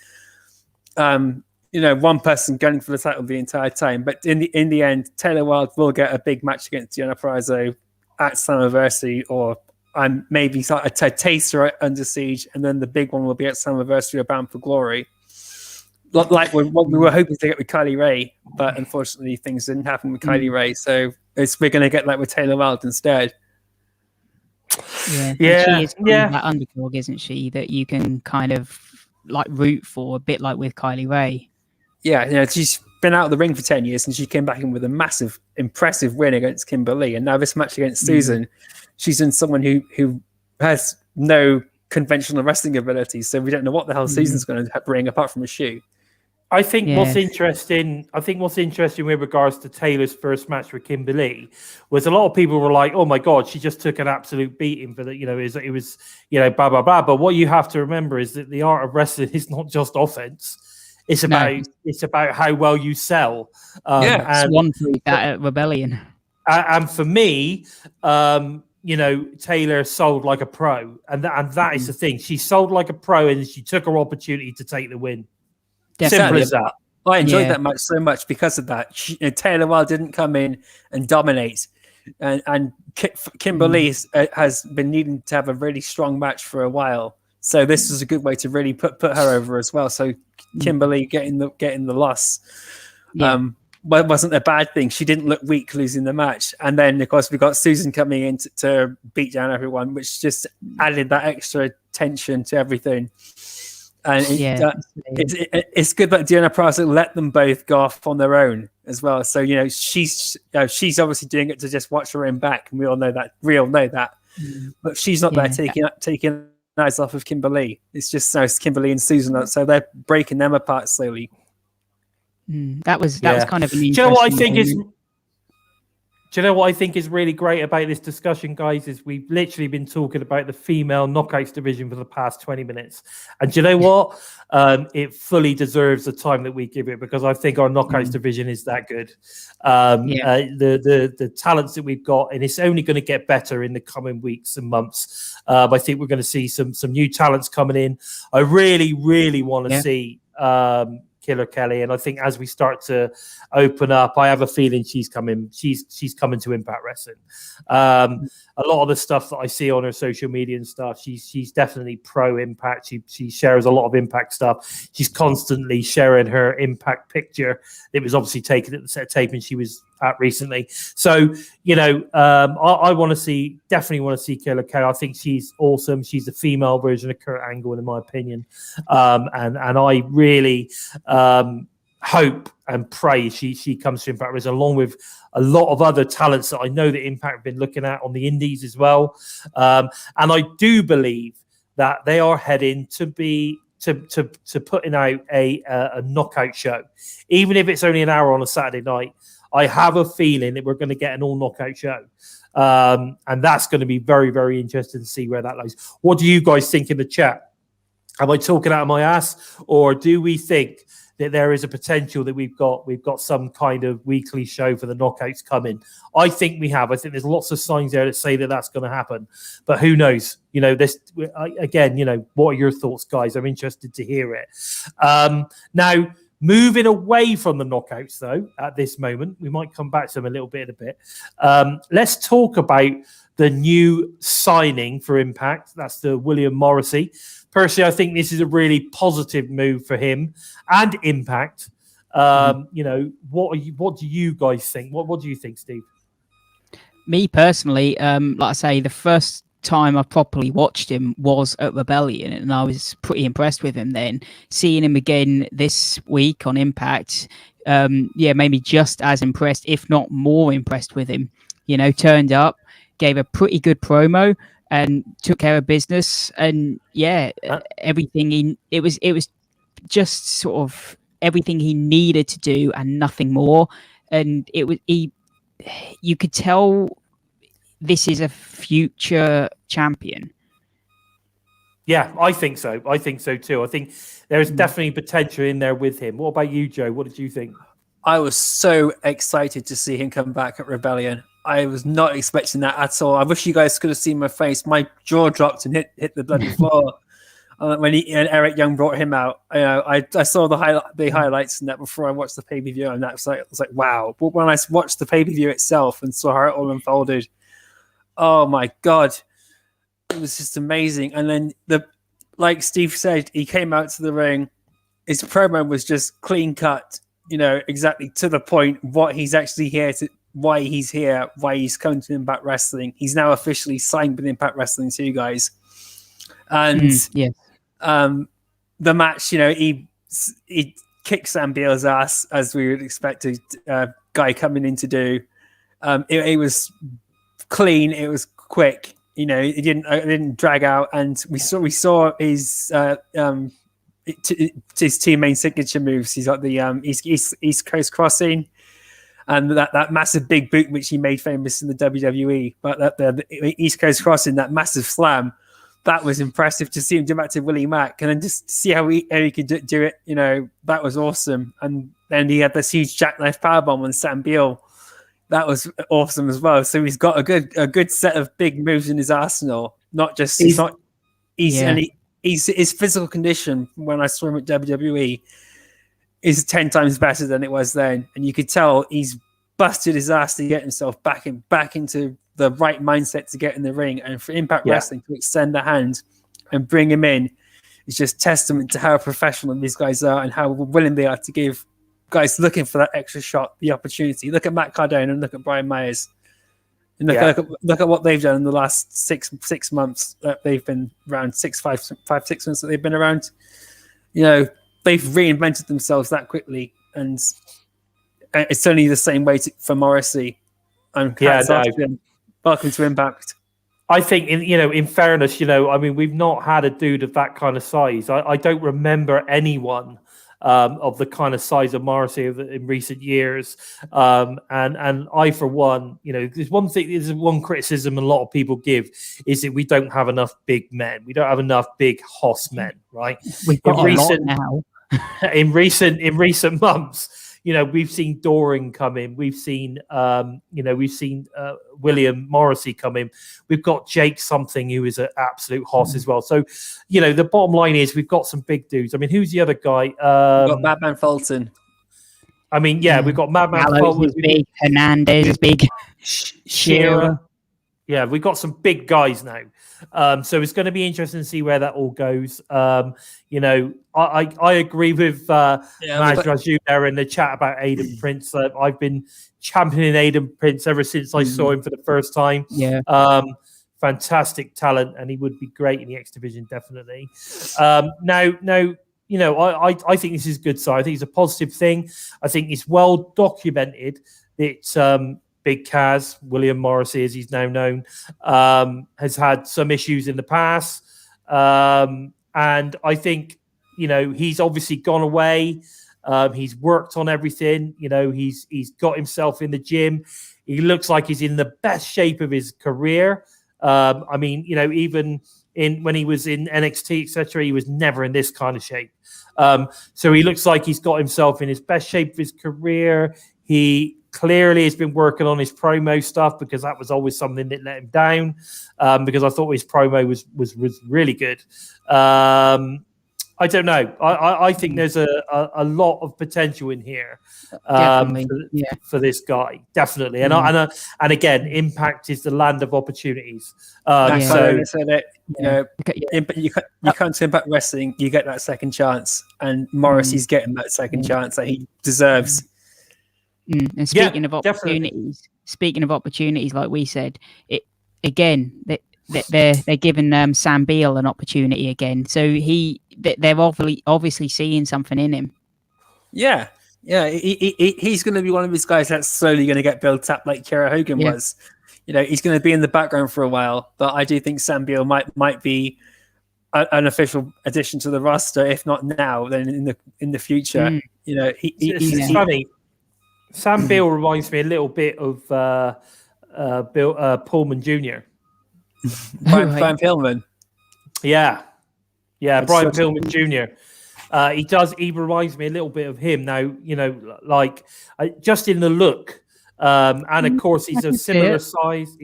one person going for the title the entire time. But in the end, Taylor Wilde will get a big match against Deanna Perazzo at Slammiversary, or maybe a taster at Under Siege, and then the big one will be at Slammiversary or Bound for Glory. Like what we were hoping to get with Kylie Ray, but unfortunately things didn't happen with Kylie Ray. So we're going to get that with Taylor Wilde instead. Yeah. She is that underdog, isn't she? That you can kind of like root for, a bit like with Kylie Ray. Yeah, she's been out of the ring for 10 years, and she came back in with a massive, impressive win against Kimberly, and now this match against Susan, she's in someone who has no conventional wrestling ability, so we don't know what the hell Susan's going to bring apart from a shoe. I think what's interesting with regards to Taylor's first match with Kimberly was a lot of people were like, "Oh my God, she just took an absolute beating for that." It was blah blah blah. But what you have to remember is that the art of wrestling is not just offense; it's about how well you sell. And one through that at Rebellion. And for me, Taylor sold like a pro, and that is the thing. She sold like a pro, and she took her opportunity to take the win. Definitely. Simple as that. I enjoyed that match so much because of that. Taylor Wilde didn't come in and dominate, and Kimberly has been needing to have a really strong match for a while. So this was a good way to really put her over as well. So Kimberly getting the loss wasn't a bad thing. She didn't look weak losing the match, and then of course we got Susan coming in to beat down everyone, which just added that extra tension to everything. And it's good that Deanna Perazzo let them both go off on their own as well. So she's obviously doing it to just watch her own back, and we all know that. But she's not there taking eyes off of Kimberly. It's just Kimberly and Susan, so they're breaking them apart slowly. That was kind of an interesting. Do you know what I think is? Do you know what I think is really great about this discussion, guys? Is we've literally been talking about the female knockouts division for the past 20 minutes. And do you know what? It fully deserves the time that we give it, because I think our knockouts division is that good. The talents that we've got, and it's only going to get better in the coming weeks and months. I think we're going to see some new talents coming in. I really, really want to see Killer Kelly, and I think as we start to open up, I have a feeling she's coming. She's coming to Impact Wrestling. A lot of the stuff that I see on her social media and stuff, she's definitely pro Impact. She shares a lot of Impact stuff. She's constantly sharing her Impact picture. It was obviously taken at the set tape, and she was at recently. So, you know, I want to see, definitely want to see Killer K. I think she's awesome. She's the female version of Kurt Angle, in my opinion. And I really hope and pray she comes to Impact Wrestling, along with a lot of other talents that I know that Impact have been looking at on the indies as well. And I do believe that they are heading to putting out a knockout show, even if it's only an hour on a Saturday night. I have a feeling that we're going to get an all knockout show, and that's going to be very, very interesting to see where that lies. What do you guys think in the chat? Am I talking out of my ass, or do we think that there is a potential that we've got some kind of weekly show for the knockouts coming? I think we have. I think there's lots of signs there that say that that's going to happen, but who knows? You know, this again. You know, what are your thoughts, guys? I'm interested to hear it. Now, moving away from the knockouts, though, at this moment, we might come back to them a little bit in a bit. Let's talk about the new signing for Impact. That's the William Morrissey. Personally, I think this is a really positive move for him and Impact. You know, what do you guys think? What do you think, Steve? Me personally, like I say, the first time I properly watched him was at Rebellion, and I was pretty impressed with him then. Seeing him again this week on Impact, made me just as impressed, if not more impressed with him. You know, turned up, gave a pretty good promo, and took care of business. And everything it was just sort of everything he needed to do and nothing more. And you could tell this is a future champion. Yeah, I think so. I think so too. I think there's definitely potential in there with him. What about you, Joe? What did you think? I was so excited to see him come back at Rebellion. I was not expecting that at all. I wish you guys could have seen my face. My jaw dropped and hit the bloody floor when Eric Young brought him out. I saw the highlights and that before I watched the pay-per-view, and that was like wow. But when I watched the pay-per-view itself and saw how it all unfolded, oh my God, it was just amazing. And then like Steve said, he came out to the ring. His promo was just clean cut, you know, exactly to the point. What he's actually here to. Why he's here, why he's coming to Impact Wrestling. He's now officially signed with Impact Wrestling too, guys. And the match, you know, he kicked Sam Beal's ass, as we would expect a guy coming in to do. It was clean, it was quick, you know, it didn't drag out, and we saw his two main signature moves. He's got the East Coast Crossing, and that massive big boot which he made famous in the WWE. But the East Coast Crossing, that massive slam, that was impressive to see him do back to Willie Mack, and then just see how he could do it. You know, that was awesome. And then he had this huge jackknife powerbomb on Sam Beal. That was awesome as well. So he's got a good set of big moves in his arsenal. Not just his physical condition when I saw him at WWE is 10 times better than it was then, and you could tell he's busted his ass to get himself back into the right mindset to get in the ring. And for Impact Wrestling to extend the hand and bring him in is just testament to how professional these guys are and how willing they are to give guys looking for that extra shot the opportunity. Look at Matt Cardona and look at Brian Myers, and look at what they've done in the last six months that they've been around. 6 months that they've been around. You know, they've reinvented themselves that quickly, and it's only the same way for Morrissey. And welcome to Impact. I think, in fairness, I mean, we've not had a dude of that kind of size. I don't remember anyone of the kind of size of Morrissey in recent years. And I, for one, there's one criticism a lot of people give is that we don't have enough big men. We don't have enough big hoss men, right? We've got a lot now. in recent months, we've seen Doring come in. We've seen, William Morrissey come in. We've got Jake something who is an absolute hoss as well. So, the bottom line is we've got some big dudes. I mean, who's the other guy? We've got Madman Fulton. I mean, we've got Madman Fulton. Is big. Hernandez is big. Shearer. Yeah, we've got some big guys now. So it's going to be interesting to see where that all goes. You know, I agree with Maj Raju there in the chat about Aiden Prince. I've been championing Aiden Prince ever since I saw him for the first time. Yeah. Fantastic talent, and he would be great in the X division, definitely. Now, you know, I think this is a good sign. I think it's a positive thing. I think it's well documented that Big Kaz, William Morrissey, as he's now known, has had some issues in the past. And I think, you know, he's obviously gone away. He's worked on everything. You know, he's got himself in the gym. He looks like he's in the best shape of his career. I mean, you know, even when he was in NXT, etc., he was never in this kind of shape. So he looks like he's got himself in his best shape of his career. He clearly has been working on his promo stuff, because that was always something that let him down. Because I thought his promo was really good. I don't know. I think there's a lot of potential in here for this guy, definitely. And and again, Impact is the land of opportunities. So that, you know, you come to Impact Wrestling, you get that second chance, and Morrissey's getting that second chance that he deserves. And speaking of opportunities, like we said, they're giving Sam Beale an opportunity again. So they're obviously seeing something in him. Yeah, he's going to be one of these guys that's slowly going to get built up, like Kiera Hogan was. You know, he's going to be in the background for a while, but I do think Sam Beale might be an official addition to the roster, if not now, then in the future. You know, he's funny. Sam Beale reminds me a little bit of Pullman Jr. Brian Pillman. Yeah, Brian Pillman Jr. He reminds me a little bit of him. Now, you know, like just in the look, and of course he's a similar size.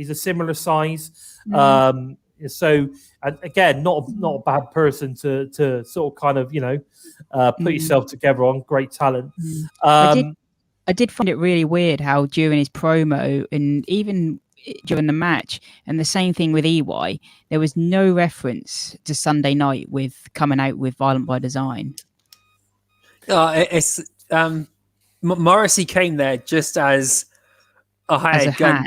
So, and again, not a bad person to sort of kind of, you know, put yourself together on. Great talent. I did find it really weird how during his promo and even during the match, and the same thing with EY, there was no reference to Sunday Night with coming out with Violent by Design. Morrissey came there just as a hired gun.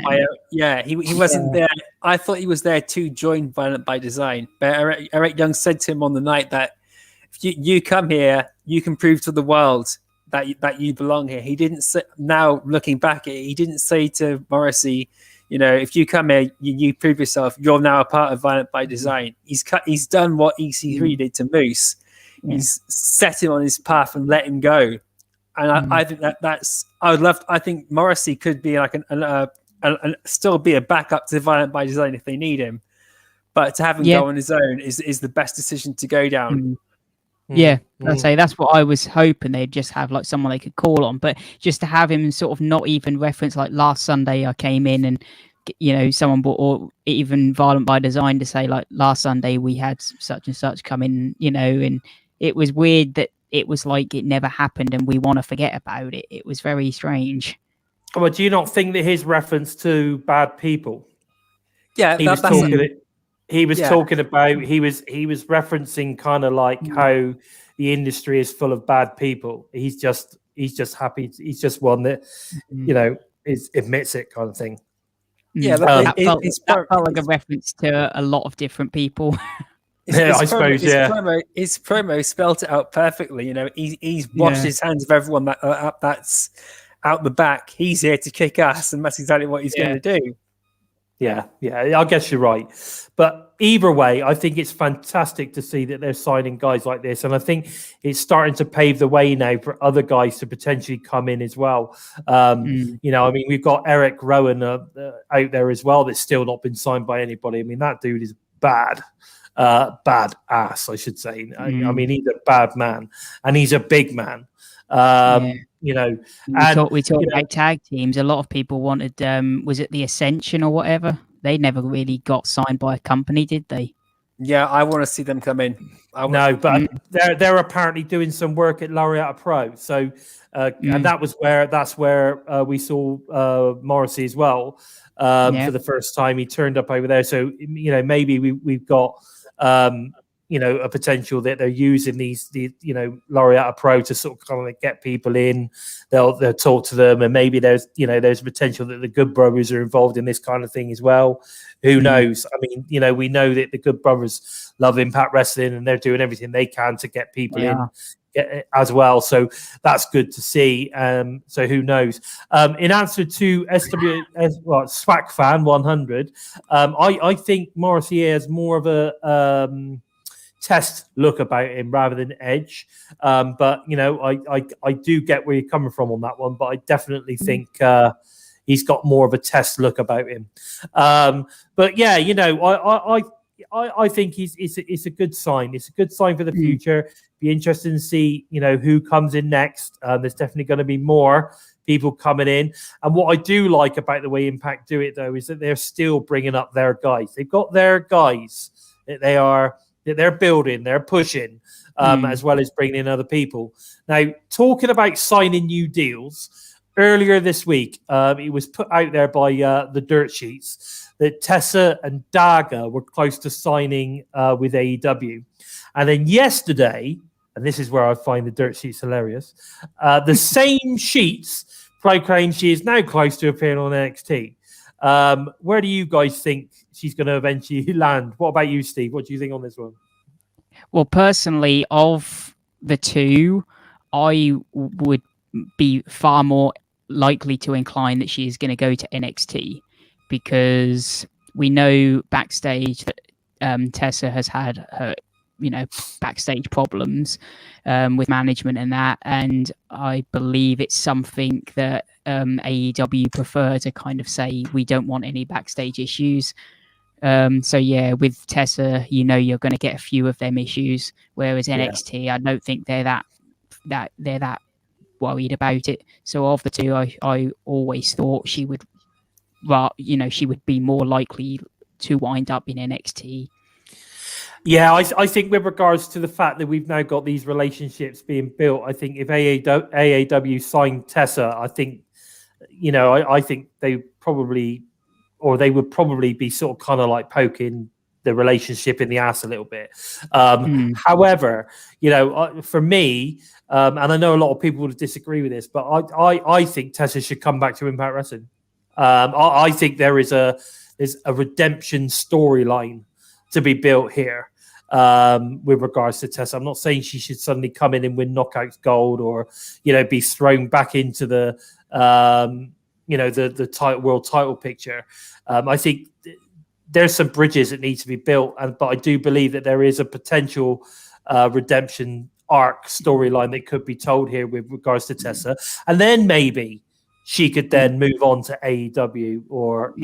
He wasn't there. I thought he was there to join Violent by Design, but Eric Young said to him on the night that if you come here, you can prove to the world that you belong here. He didn't say, now looking back at it, he didn't say to Morrissey, you know, if you come here, you prove yourself, you're now a part of Violent by Design. He's done what EC3 did to Moose. He's set him on his path and let him go. And I think I think Morrissey could be like still be a backup to Violent by Design if they need him. But to have him go on his own is the best decision to go down. Yeah, I'd say that's what I was hoping they'd just have, like someone they could call on, but just to have him sort of not even reference like last Sunday I came in and, you know, someone bought, or even Violent by Design to say like last Sunday we had such and such come in, you know, and it was weird that it was like it never happened and we want to forget about it. It was very strange. Well, do you not think that his reference to bad people? Yeah, he was talking about he was referencing kind of like how the industry is full of bad people. He's just happy. He's just one that you know admits it, kind of thing. Yeah, that felt like a reference to a lot of different people. I suppose. His promo spelled it out perfectly. You know, he's washed his hands of everyone that's out the back. He's here to kick ass, and that's exactly what he's going to do. Yeah, I guess you're right. But either way, I think it's fantastic to see that they're signing guys like this. And I think it's starting to pave the way now for other guys to potentially come in as well. You know, I mean, we've got Eric Rowan out there as well that's still not been signed by anybody. I mean, that dude is bad ass, I should say. I mean, he's a bad man and he's a big man. You know, we talked about tag teams. A lot of people wanted, was it the Ascension or whatever? They never really got signed by a company, did they? Yeah, I want to see them come in. No, but they're apparently doing some work at Laureata Pro. So, and that's where we saw Morrissey as well for the first time. He turned up over there. So maybe we've got a potential that they're using these Laureata Pro to sort of kind of get people in. They'll talk to them, and maybe there's potential that the Good Brothers are involved in this kind of thing as well. Who knows? I mean, we know that the Good Brothers love Impact Wrestling, and they're doing everything they can to get people in as well. So that's good to see. So who knows? In answer to SWAC fan 100, I think Morrissey has more of a test look about him rather than edge. But I do get where you're coming from on that one. But I definitely think he's got more of a test look about him. But yeah, I think it's a good sign. It's a good sign for the future. Be interested to see who comes in next. There's definitely going to be more people coming in. And what I do like about the way Impact do it, though, is that they're still bringing up their guys. They've got their guys that they're building, they're pushing, as well as bringing in other people. Now, talking about signing new deals, earlier this week, it was put out there by the Dirt Sheets that Tessa and Daga were close to signing with AEW. And then yesterday, and this is where I find the Dirt Sheets hilarious, the same sheets proclaimed she is now close to appearing on NXT. Where do you guys think she's going to eventually land? What about you, Steve? What do you think on this one? Well, personally, of the two, I would be far more likely to incline that she is going to go to NXT, because we know backstage that Tessa has had her, backstage problems with management and that, and I believe it's something that AEW prefer to kind of say, we don't want any backstage issues. So yeah, with Tessa, you're going to get a few of them issues, whereas NXT, I don't think they're that worried about it. So of the two, I always thought she would, she would be more likely to wind up in NXT. Yeah, I think with regards to the fact that we've now got these relationships being built, I think if AAW signed Tessa, I think, I think they would probably be sort of kind of like poking the relationship in the ass a little bit. However, for me, and I know a lot of people would disagree with this, but I think Tessa should come back to Impact Wrestling. I think there's a redemption storyline to be built here with regards to Tessa. I'm not saying she should suddenly come in and win Knockouts Gold, or be thrown back into the the world title picture. I think there's some bridges that need to be built, but I do believe that there is a potential redemption arc storyline that could be told here with regards to Tessa, and then maybe she could then move on to AEW or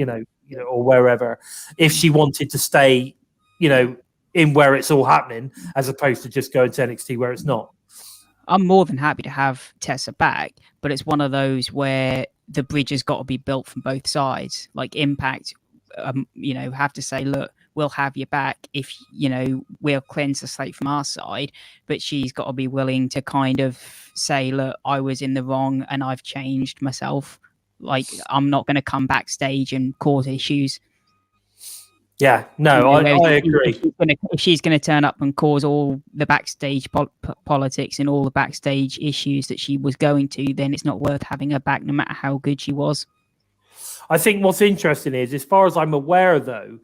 or wherever, if she wanted to stay in where it's all happening, as opposed to just going to NXT where it's not. I'm more than happy to have Tessa back, but it's one of those where the bridge has got to be built from both sides. Like Impact, have to say, look, we'll have you back if, we'll cleanse the slate from our side, but she's got to be willing to kind of say, look, I was in the wrong and I've changed myself. Like, I'm not going to come backstage and cause issues. Yeah, no, I agree. If she's going to turn up and cause all the backstage politics and all the backstage issues that she was going to, then it's not worth having her back, no matter how good she was. I think what's interesting is, as far as I'm aware, though,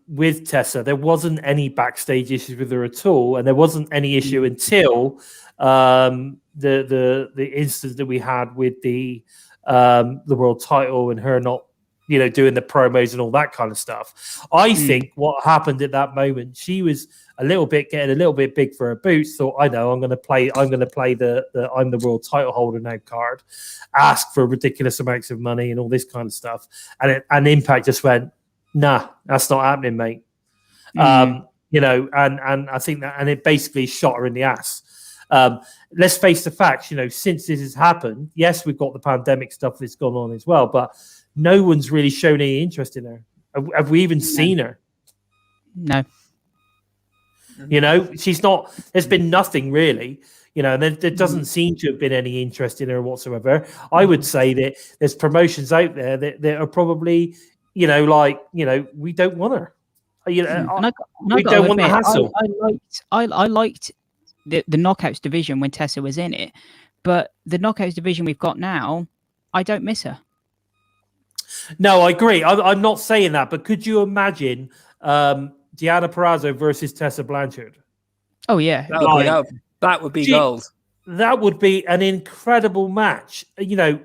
with Tessa, there wasn't any backstage issues with her at all, and there wasn't any issue until the instance that we had with the world title and her not doing the promos and all that kind of stuff. I think what happened at that moment, she was getting a little bit big for her boots. Thought, I know, I'm going to play the I'm the world title holder now card, ask for ridiculous amounts of money and all this kind of stuff. And Impact just went, nah, that's not happening, mate. And I think that, and it basically shot her in the ass. Let's face the facts, since this has happened, yes, we've got the pandemic stuff that's gone on as well, but no one's really shown any interest in her. Have we even seen her? No. You know, she's not. There's been nothing really. You know, there doesn't seem to have been any interest in her whatsoever. I would say that there's promotions out there that are probably, you know, like, you know, we don't want her. You know, we don't want the hassle. I liked the Knockouts division when Tessa was in it, but the Knockouts division we've got now, I don't miss her. No, I agree. I'm not saying that, but could you imagine Deanna Perazzo versus Tessa Blanchard? Oh yeah, that would be gold. That would be an incredible match. You know,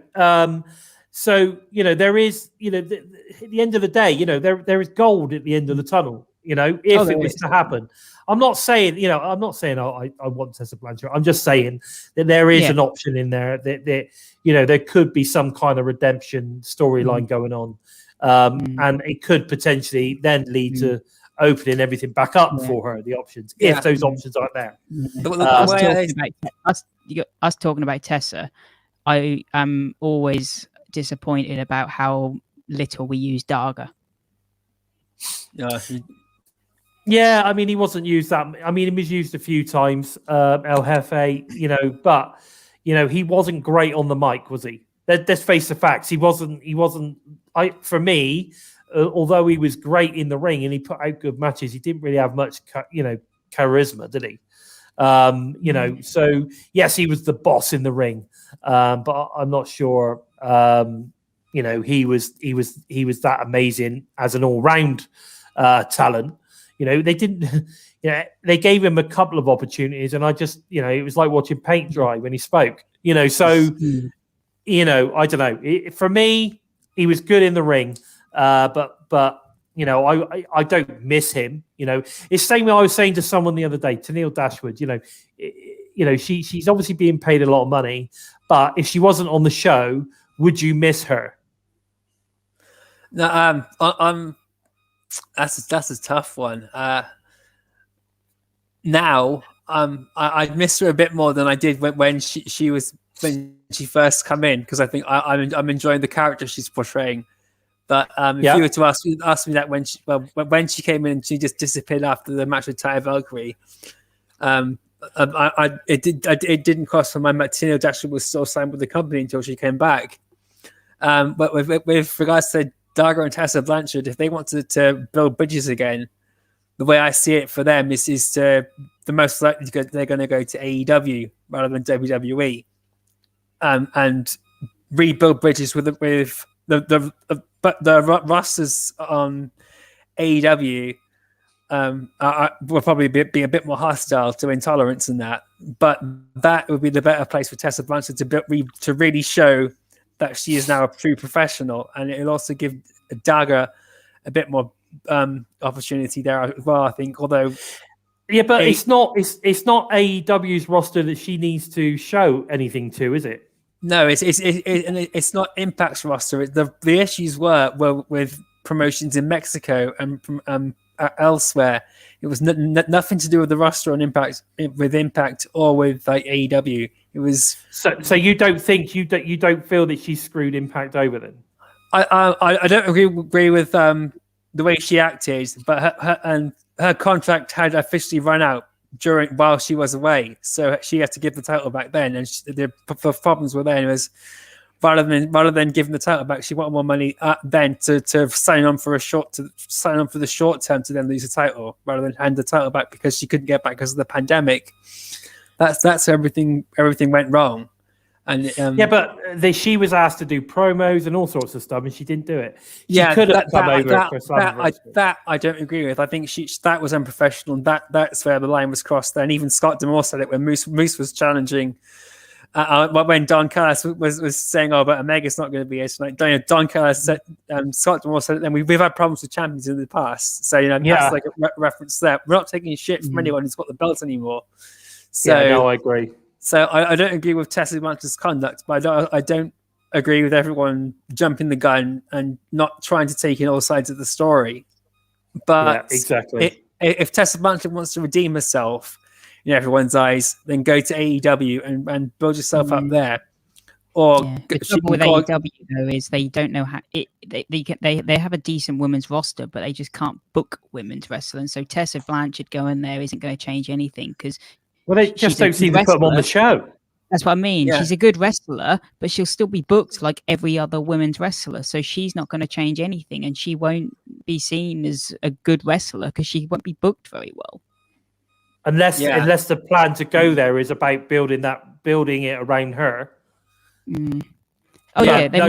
so you know there is, you know, at the end of the day, you know, there is gold at the end of the tunnel. You know, if it was to happen. I'm not saying, you know, I'm not saying I want Tessa Blanchard. I'm just saying that there is an option in there that you know, there could be some kind of redemption storyline going on, and it could potentially then lead to opening everything back up for her, the options, if those options aren't there. Us talking about Tessa, I am always disappointed about how little we use Daga. Yeah, I mean, he wasn't used that. I mean, he was used a few times, El Jefe, you know, but you know, he wasn't great on the mic, was he? Let's face the facts. He wasn't. For me, although he was great in the ring and he put out good matches, he didn't really have much, you know, charisma, did he? You know, so yes, he was the boss in the ring, but I'm not sure. You know, he was that amazing as an all-round talent. You know, they didn't. You know, they gave him a couple of opportunities, and I just, you know, it was like watching paint dry when he spoke. You know, so you know, I don't know. For me, he was good in the ring, but you know, I don't miss him. You know, it's the same way I was saying to someone the other day, to Neil Dashwood. You know, she's obviously being paid a lot of money, but if she wasn't on the show, would you miss her? No, that's a tough one. Now, I miss her a bit more than I did when she first come in, because I think I'm enjoying the character she's portraying. But if you were to ask me that when she came in and she just disappeared after the match with Taya Valkyrie, it didn't cross my mind. Martina Dashwood was still signed with the company until she came back. But with regards to Daga and Tessa Blanchard, if they wanted to build bridges again, the way I see it for them is the most likely they're going to go to AEW rather than WWE, and rebuild bridges with the rosters on AEW. Will probably be a bit more hostile to intolerance in that, but that would be the better place for Tessa Blanchard to really show that she is now a true professional, and it'll also give Daga a bit more opportunity there as well, I think. Although, yeah, but it's not AEW's roster that she needs to show anything to, is it? No, it's not Impact's roster. The issues were with promotions in Mexico and elsewhere. It was nothing to do with the roster on Impact, with Impact or with like AEW. It was so you don't think you don't feel that she screwed Impact over then? I don't agree with the way she acted, but her contract had officially run out while she was away, so she had to give the title back then, and the problems were there. And it was rather than giving the title back, she wanted more money then to sign on for the short term to then lose the title, rather than hand the title back because she couldn't get back because of the pandemic. That's everything went wrong. And yeah, but she was asked to do promos and all sorts of stuff, and she didn't do it. She could have come over for some that I don't agree with. I think that was unprofessional, and that's where the line was crossed. And even Scott D'Amore said it when Moose was challenging. When Don Callis was saying, "Oh, but Omega's not going to be here tonight." Don Callis said, Scott D'Amore said it. Then we've had problems with champions in the past, so that's like a reference there. We're not taking shit from anyone who's got the belt anymore. So no, I agree. So I don't agree with Tessa Blanchard's conduct, but I don't agree with everyone jumping the gun and not trying to take in all sides of the story. But exactly, if Tessa Blanchard wants to redeem herself in everyone's eyes, then go to AEW and build yourself up there. Or The trouble with AEW though is they don't know how they have a decent women's roster, but they just can't book women's wrestling. So Tessa Blanchard going there isn't going to change anything because they just don't seem to put them on the show. That's what I mean. Yeah. She's a good wrestler, but she'll still be booked like every other women's wrestler. So she's not going to change anything, and she won't be seen as a good wrestler because she won't be booked very well. Unless the plan to go there is about building it around her. Oh yeah, they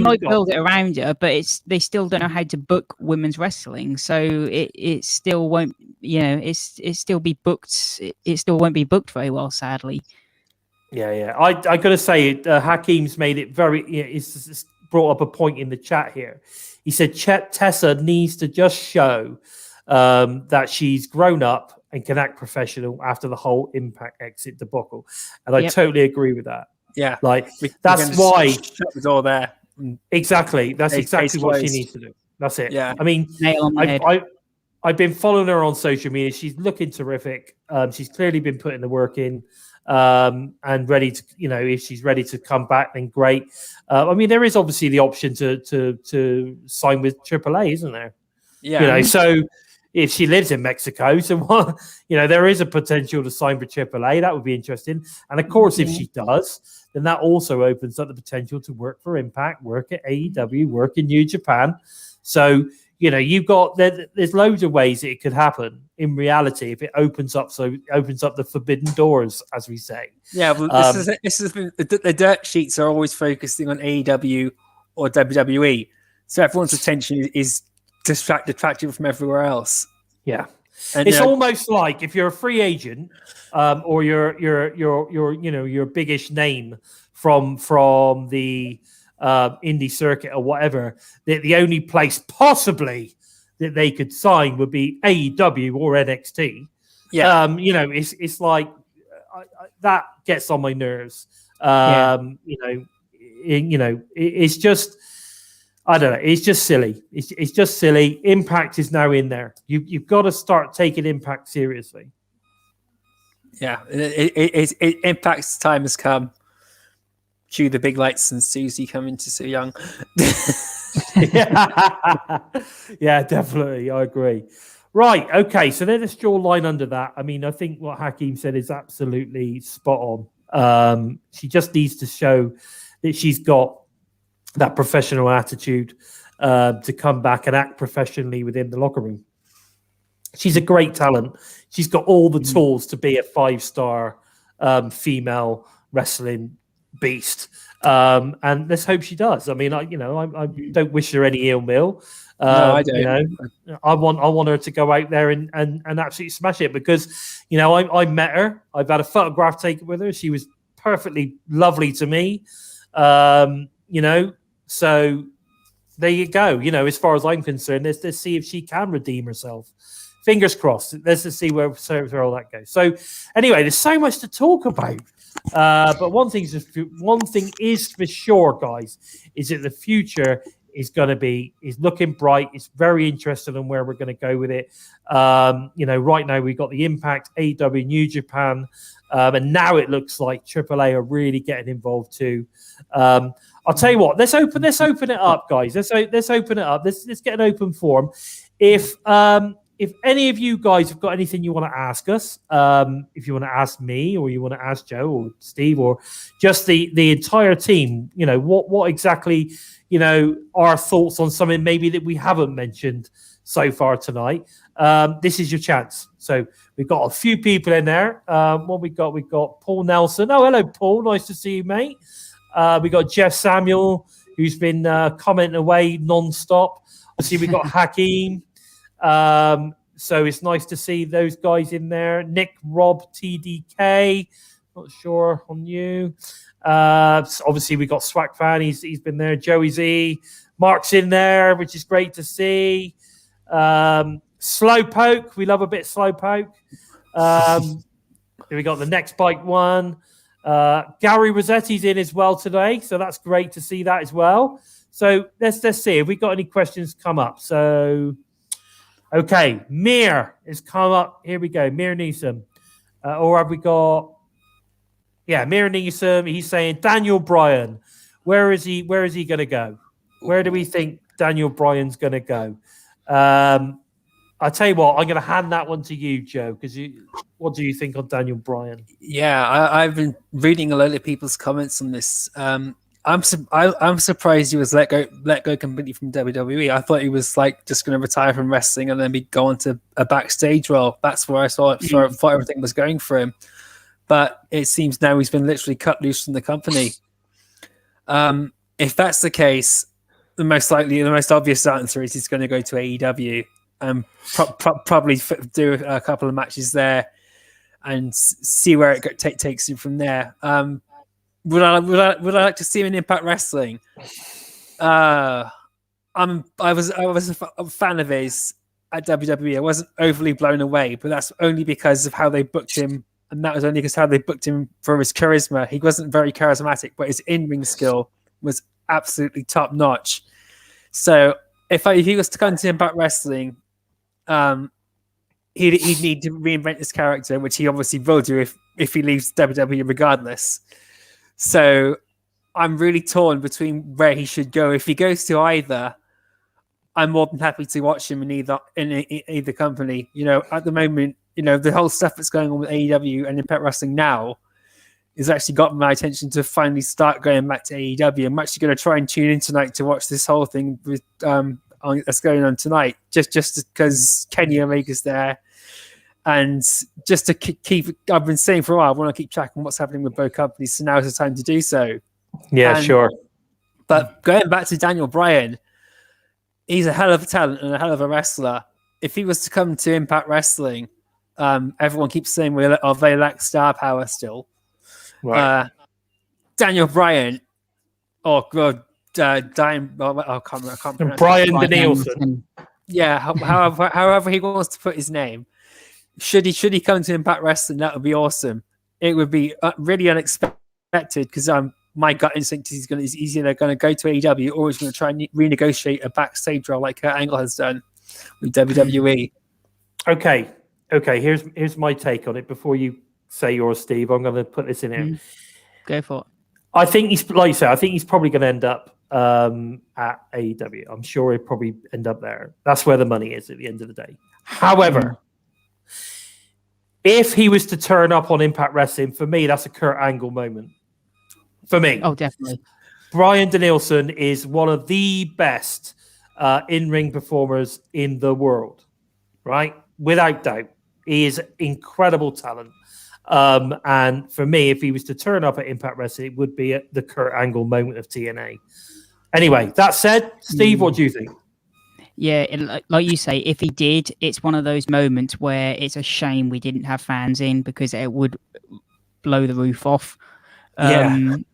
might build it around her, but they still don't know how to book women's wrestling, so it still won't, it still be booked. It still won't be booked very well, sadly. Yeah. I got to say, Hakeem's made it very. It's brought up a point in the chat here. He said Tessa needs to just show that she's grown up and can act professional after the whole Impact exit debacle, and I totally agree with that. Yeah, like that's why shut the door there. Exactly, that's exactly what she needs to do. That's it. Yeah, I mean, I've been following her on social media. She's looking terrific. She's clearly been putting the work in, and ready to, if she's ready to come back, then great. I mean, there is obviously the option to sign with AAA, isn't there? Yeah, so. If she lives in Mexico, so there is a potential to sign for AAA. That would be interesting. And of course, if she does, then that also opens up the potential to work for Impact, work at AEW, work in New Japan. So you've got there's loads of ways it could happen in reality if it opens up. So it opens up the forbidden doors, as we say. Yeah, well, this is the dirt sheets are always focusing on AEW or WWE, so everyone's attention is detracted from everywhere else. Yeah, and it's almost like if you're a free agent, or your biggish name from the indie circuit or whatever, the only place possibly that they could sign would be AEW or NXT. Yeah, it's like that gets on my nerves. It's just. I don't know. It's just silly. It's just silly. Impact is now in there. You've got to start taking Impact seriously. Yeah, Impact's time has come. Cue the big lights and Susie coming to Su Young. Yeah, definitely. I agree. Right. Okay. So there's a draw line under that. I mean, I think what Hakeem said is absolutely spot on. She just needs to show that she's got that professional attitude to come back and act professionally within the locker room. She's a great talent. She's got all the tools to be a 5-star female wrestling beast. And let's hope she does. I mean, I don't wish her any ill will. No, I don't. I want her to go out there and absolutely smash it because, I met her. I've had a photograph taken with her. She was perfectly lovely to me. So there you go. As far as I'm concerned, let's see if she can redeem herself. Fingers crossed. Let's just see where all that goes. So anyway, there's so much to talk about. But one thing is for sure, guys, is that the future is looking bright. It's very interesting on where we're going to go with it. Right now we've got the Impact, AEW, New Japan, and now it looks like AAA are really getting involved too. I'll tell you what. Let's open it up, guys. Let's open it up. Let's get an open forum. If any of you guys have got anything you want to ask us, if you want to ask me or you want to ask Joe or Steve or just the entire team, what exactly our thoughts on something maybe that we haven't mentioned so far tonight. This is your chance. So we've got a few people in there. What we got? We've got Paul Nelson. Oh, hello, Paul. Nice to see you, mate. We got Jeff Samuel, who's been commenting away non-stop. Obviously, we got Hakeem. So it's nice to see those guys in there. Nick, Rob, TDK. Not sure on you. Obviously, we got Swag Fan. He's been there. Joey Z. Mark's in there, which is great to see. Slowpoke. We love a bit of Slowpoke. Here we got the Next Bike one. Gary Rossetti's in as well today, so that's great to see that as well. So let's see if we got any questions come up. So, okay, Mir has come up. Here we go, Mir Newsom. Or have we got Yeah, mirroring some. He's saying Daniel Bryan. Where is he going to go? Where do we think Daniel Bryan's going to go? I'll tell you what, I'm going to hand that one to you, Joe, because what do you think on Daniel Bryan? Yeah, I've been reading a lot of people's comments on this. I'm surprised he was let go completely from WWE. I thought he was like just going to retire from wrestling and then be go on to a backstage role. That's where I thought everything was going for him. But it seems now he's been literally cut loose from the company. If that's the case, the most obvious answer is he's going to go to AEW and probably do a couple of matches there and see where it takes him from there. Would I like to see him in Impact Wrestling? I was a fan of his at WWE. I wasn't overly blown away, but that's only because of how they booked him. And that was only because how they booked him for his charisma. He wasn't very charismatic, but his in-ring skill was absolutely top-notch. So if he was to come to Impact Wrestling, he'd need to reinvent his character, which he obviously will do if he leaves WWE regardless. So I'm really torn between where he should go. If he goes to either, I'm more than happy to watch him in either company. You know, at the moment, you know, the whole stuff that's going on with AEW and Impact Wrestling now has actually got my attention to finally start going back to AEW. I'm actually going to try and tune in tonight to watch this whole thing with that's going on tonight, just because Kenny Omega's there, and just to keep. I've been saying for a while, I want to keep track on what's happening with both companies, so now is the time to do so. Yeah, sure. But going back to Daniel Bryan, he's a hell of a talent and a hell of a wrestler. If he was to come to Impact Wrestling, everyone keeps saying they lack star power still. Right. Daniel Bryan, I can't remember. Bryan Danielson. Yeah, however he wants to put his name. Should he come to Impact Wrestling, that would be awesome. It would be really unexpected because my gut instinct is he's either going to go to AEW or he's going to try and renegotiate a backstage role like Kurt Angle has done with WWE. Okay. Here's my take on it. Before you say yours, Steve, I'm going to put this in here. Go for it. I think he's, like you say, I think he's probably going to end up at AEW. I'm sure he'll probably end up there. That's where the money is at the end of the day. However, if he was to turn up on Impact Wrestling, for me, that's a Kurt Angle moment. For me. Oh, definitely. Bryan Danielson is one of the best in-ring performers in the world, right? Without doubt. He is incredible talent. And for me, if he was to turn up at Impact Wrestling, it would be the Kurt Angle moment of TNA. Anyway, that said, Steve, what do you think? Yeah, like you say, if he did, it's one of those moments where it's a shame we didn't have fans in because it would blow the roof off. Like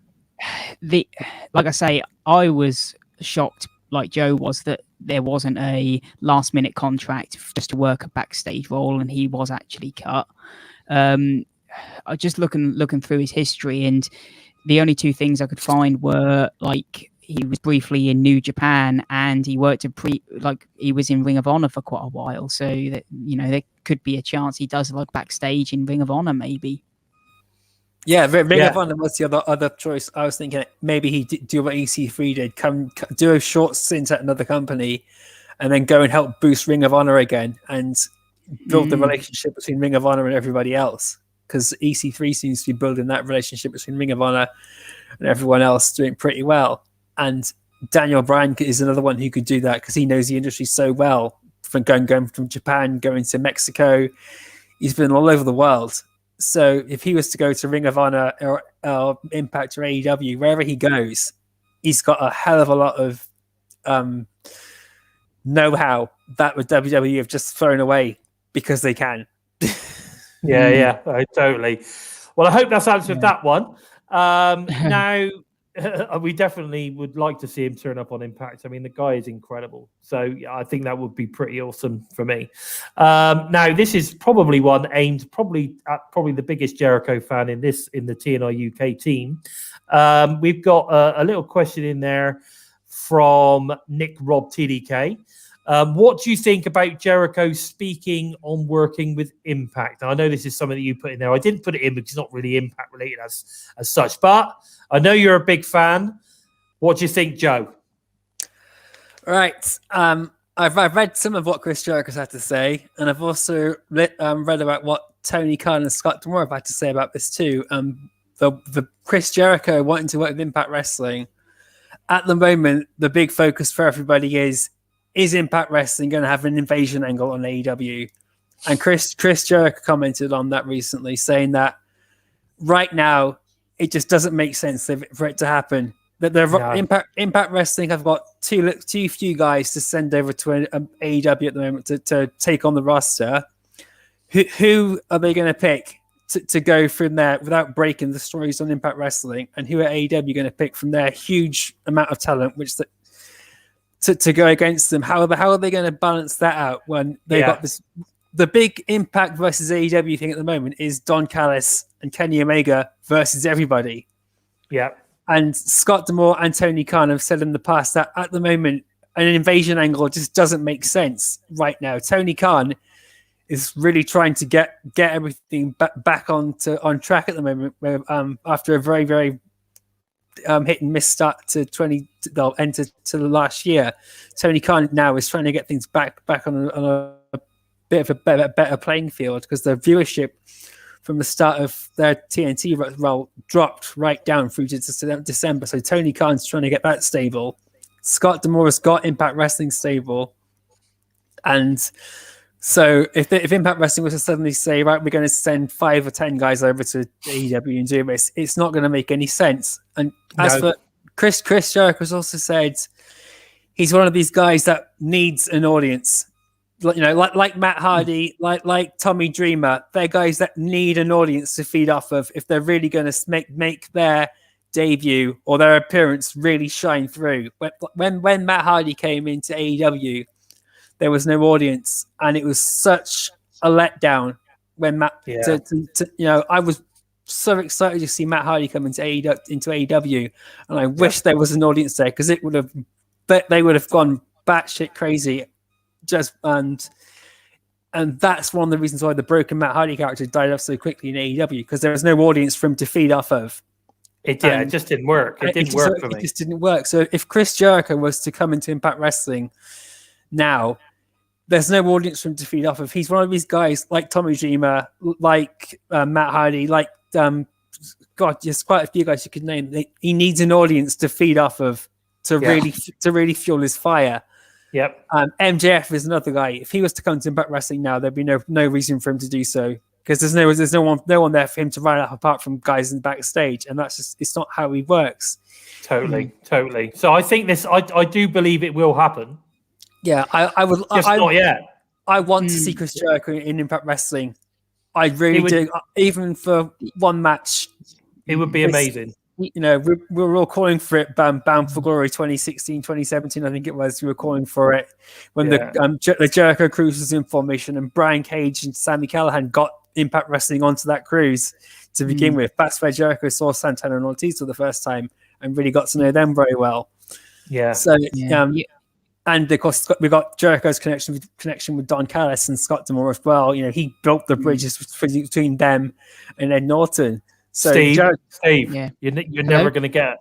I say, I was shocked, like Joe was, that there wasn't a last-minute contract just to work a backstage role, and he was actually cut. I just looking through his history, and the only two things I could find were like he was briefly in New Japan, and he worked he was in Ring of Honor for quite a while. So that, you know, there could be a chance he does like backstage in Ring of Honor, maybe. Yeah, Ring of Honor was the other choice. I was thinking maybe he do what EC3 did, come do a short stint at another company, and then go and help boost Ring of Honor again and build the relationship between Ring of Honor and everybody else. Because EC3 seems to be building that relationship between Ring of Honor and everyone else, doing pretty well. And Daniel Bryan is another one who could do that because he knows the industry so well. From going from Japan, going to Mexico, he's been all over the world. So if he was to go to Ring of Honor or Impact or AEW, wherever he goes, he's got a hell of a lot of know-how that with WWE have just thrown away because they can. Yeah, totally. Well, I hope that's answered that one. Now, we definitely would like to see him turn up on Impact. I mean, the guy is incredible. So yeah, I think that would be pretty awesome for me. Now, this is probably one aimed at the biggest Jericho fan in the TNI-UK team. We've got a little question in there from Nick Rob TDK. What do you think about Jericho speaking on working with Impact? I know this is something that you put in there. I didn't put it in because it's not really Impact related as such, but I know you're a big fan. What do you think, Joe? Right. I've read some of what Chris Jericho's had to say, and I've also read about what Tony Khan and Scott D'Amore have had to say about this too. The Chris Jericho wanting to work with Impact Wrestling. At the moment, the big focus for everybody is Impact Wrestling going to have an invasion angle on AEW? And Chris Jericho commented on that recently, saying that right now it just doesn't make sense for it to happen. That Impact Wrestling have got too few guys to send over to AEW at the moment to take on the roster. Who are they going to pick to go from there without breaking the stories on Impact Wrestling? And who are AEW going to pick from their huge amount of talent, to go against them? How are they going to balance that out when they've got this? The big Impact versus AEW thing at the moment is Don Callis and Kenny Omega versus everybody. Yeah. And Scott D'Amore and Tony Khan have said in the past that at the moment, an invasion angle just doesn't make sense right now. Tony Khan is really trying to get everything back on track at the moment. Where, after a very, very hit and miss start to enter to the last year, Tony Khan now is trying to get things back on a bit of a better playing field, because the viewership from the start of their TNT role dropped right down through to December. So Tony Khan's trying to get that stable. Scott D'Amore's got Impact Wrestling stable. And so if Impact Wrestling was to suddenly say, right, we're going to send 5 or 10 guys over to AEW and do this, it's not going to make any sense. And as for Chris Jericho's also said, he's one of these guys that needs an audience. Like Matt Hardy, like Tommy Dreamer, they're guys that need an audience to feed off of if they're really going to make their debut or their appearance really shine through. When Matt Hardy came into AEW, there was no audience, and it was such a letdown when Matt. I was so excited to see Matt Hardy come into AEW, and I wish there was an audience there, because they would have gone batshit crazy. And that's one of the reasons why the broken Matt Hardy character died off so quickly in AEW, because there was no audience for him to feed off of. It just didn't work. It didn't work for me. It just didn't work. So if Chris Jericho was to come into Impact Wrestling now, there's no audience for him to feed off of. He's one of these guys like Tommy Dreamer, like Matt Hardy, like there's quite a few guys you could name. He needs an audience to feed off of to really fuel his fire. Yep. MJF is another guy. If he was to come to Impact Wrestling now, there'd be no reason for him to do so, because there's no one there for him to run up apart from guys in the backstage, and that's just, it's not how he works. Totally. So I think I do believe it will happen. Yeah, I would. Not yet. I want to see Chris Jericho in Impact Wrestling. I really do. Even for one match, it would be amazing. We were all calling for it. Bound for Glory 2016, 2017, I think it was. We were calling for it when the Jericho Cruise was in formation, and Brian Cage and Sami Callihan got Impact Wrestling onto that cruise to begin with. That's where Jericho saw Santana and Ortiz for the first time and really got to know them very well. Yeah. So and of course we got Jericho's connection with Don Callis and Scott D'Amore as well. He built the bridges between them and Ed Norton. So Steve, yeah. you're never going to get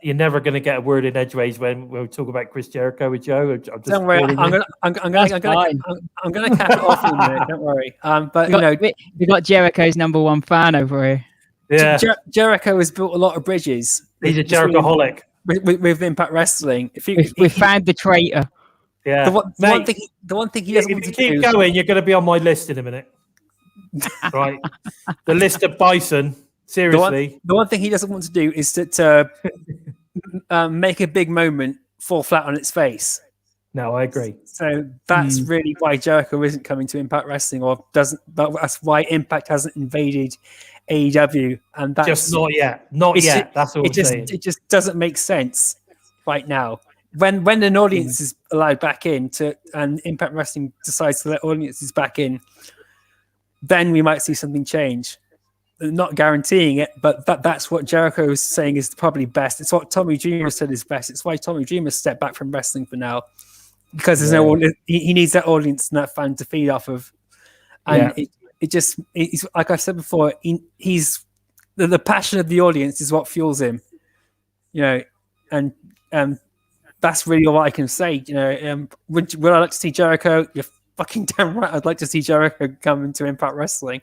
a word in edgeways when we talk about Chris Jericho with Joe. Don't worry, I'm going to cap it off in a minute. Don't worry. But we got Jericho's number one fan over here. Yeah, Jericho has built a lot of bridges. He's a Jerichoholic with Impact Wrestling. We found the traitor. Yeah, the one thing he doesn't want to keep going. You're going to be on my list in a minute, right? The list of Bison. Seriously, the one thing he doesn't want to do is to make a big moment fall flat on its face. No, I agree. So that's really why Jericho isn't coming to Impact Wrestling, or doesn't. That's why Impact hasn't invaded AEW, and that's just not yet. Not yet. That's all I'm saying. It just doesn't make sense right now. When an audience is allowed back in and Impact Wrestling decides to let audiences back in, then we might see something change. Not guaranteeing it, but that's what Jericho is saying is probably best. It's what Tommy Dreamer said is best. It's why Tommy Dreamer stepped back from wrestling for now. because there's no audience. He needs that audience and that fan to feed off of. And it's like I've said before, he's the passion of the audience is what fuels him, and that's really all I can say. Would I like to see Jericho? You're fucking damn right. I'd like to see Jericho come into Impact Wrestling.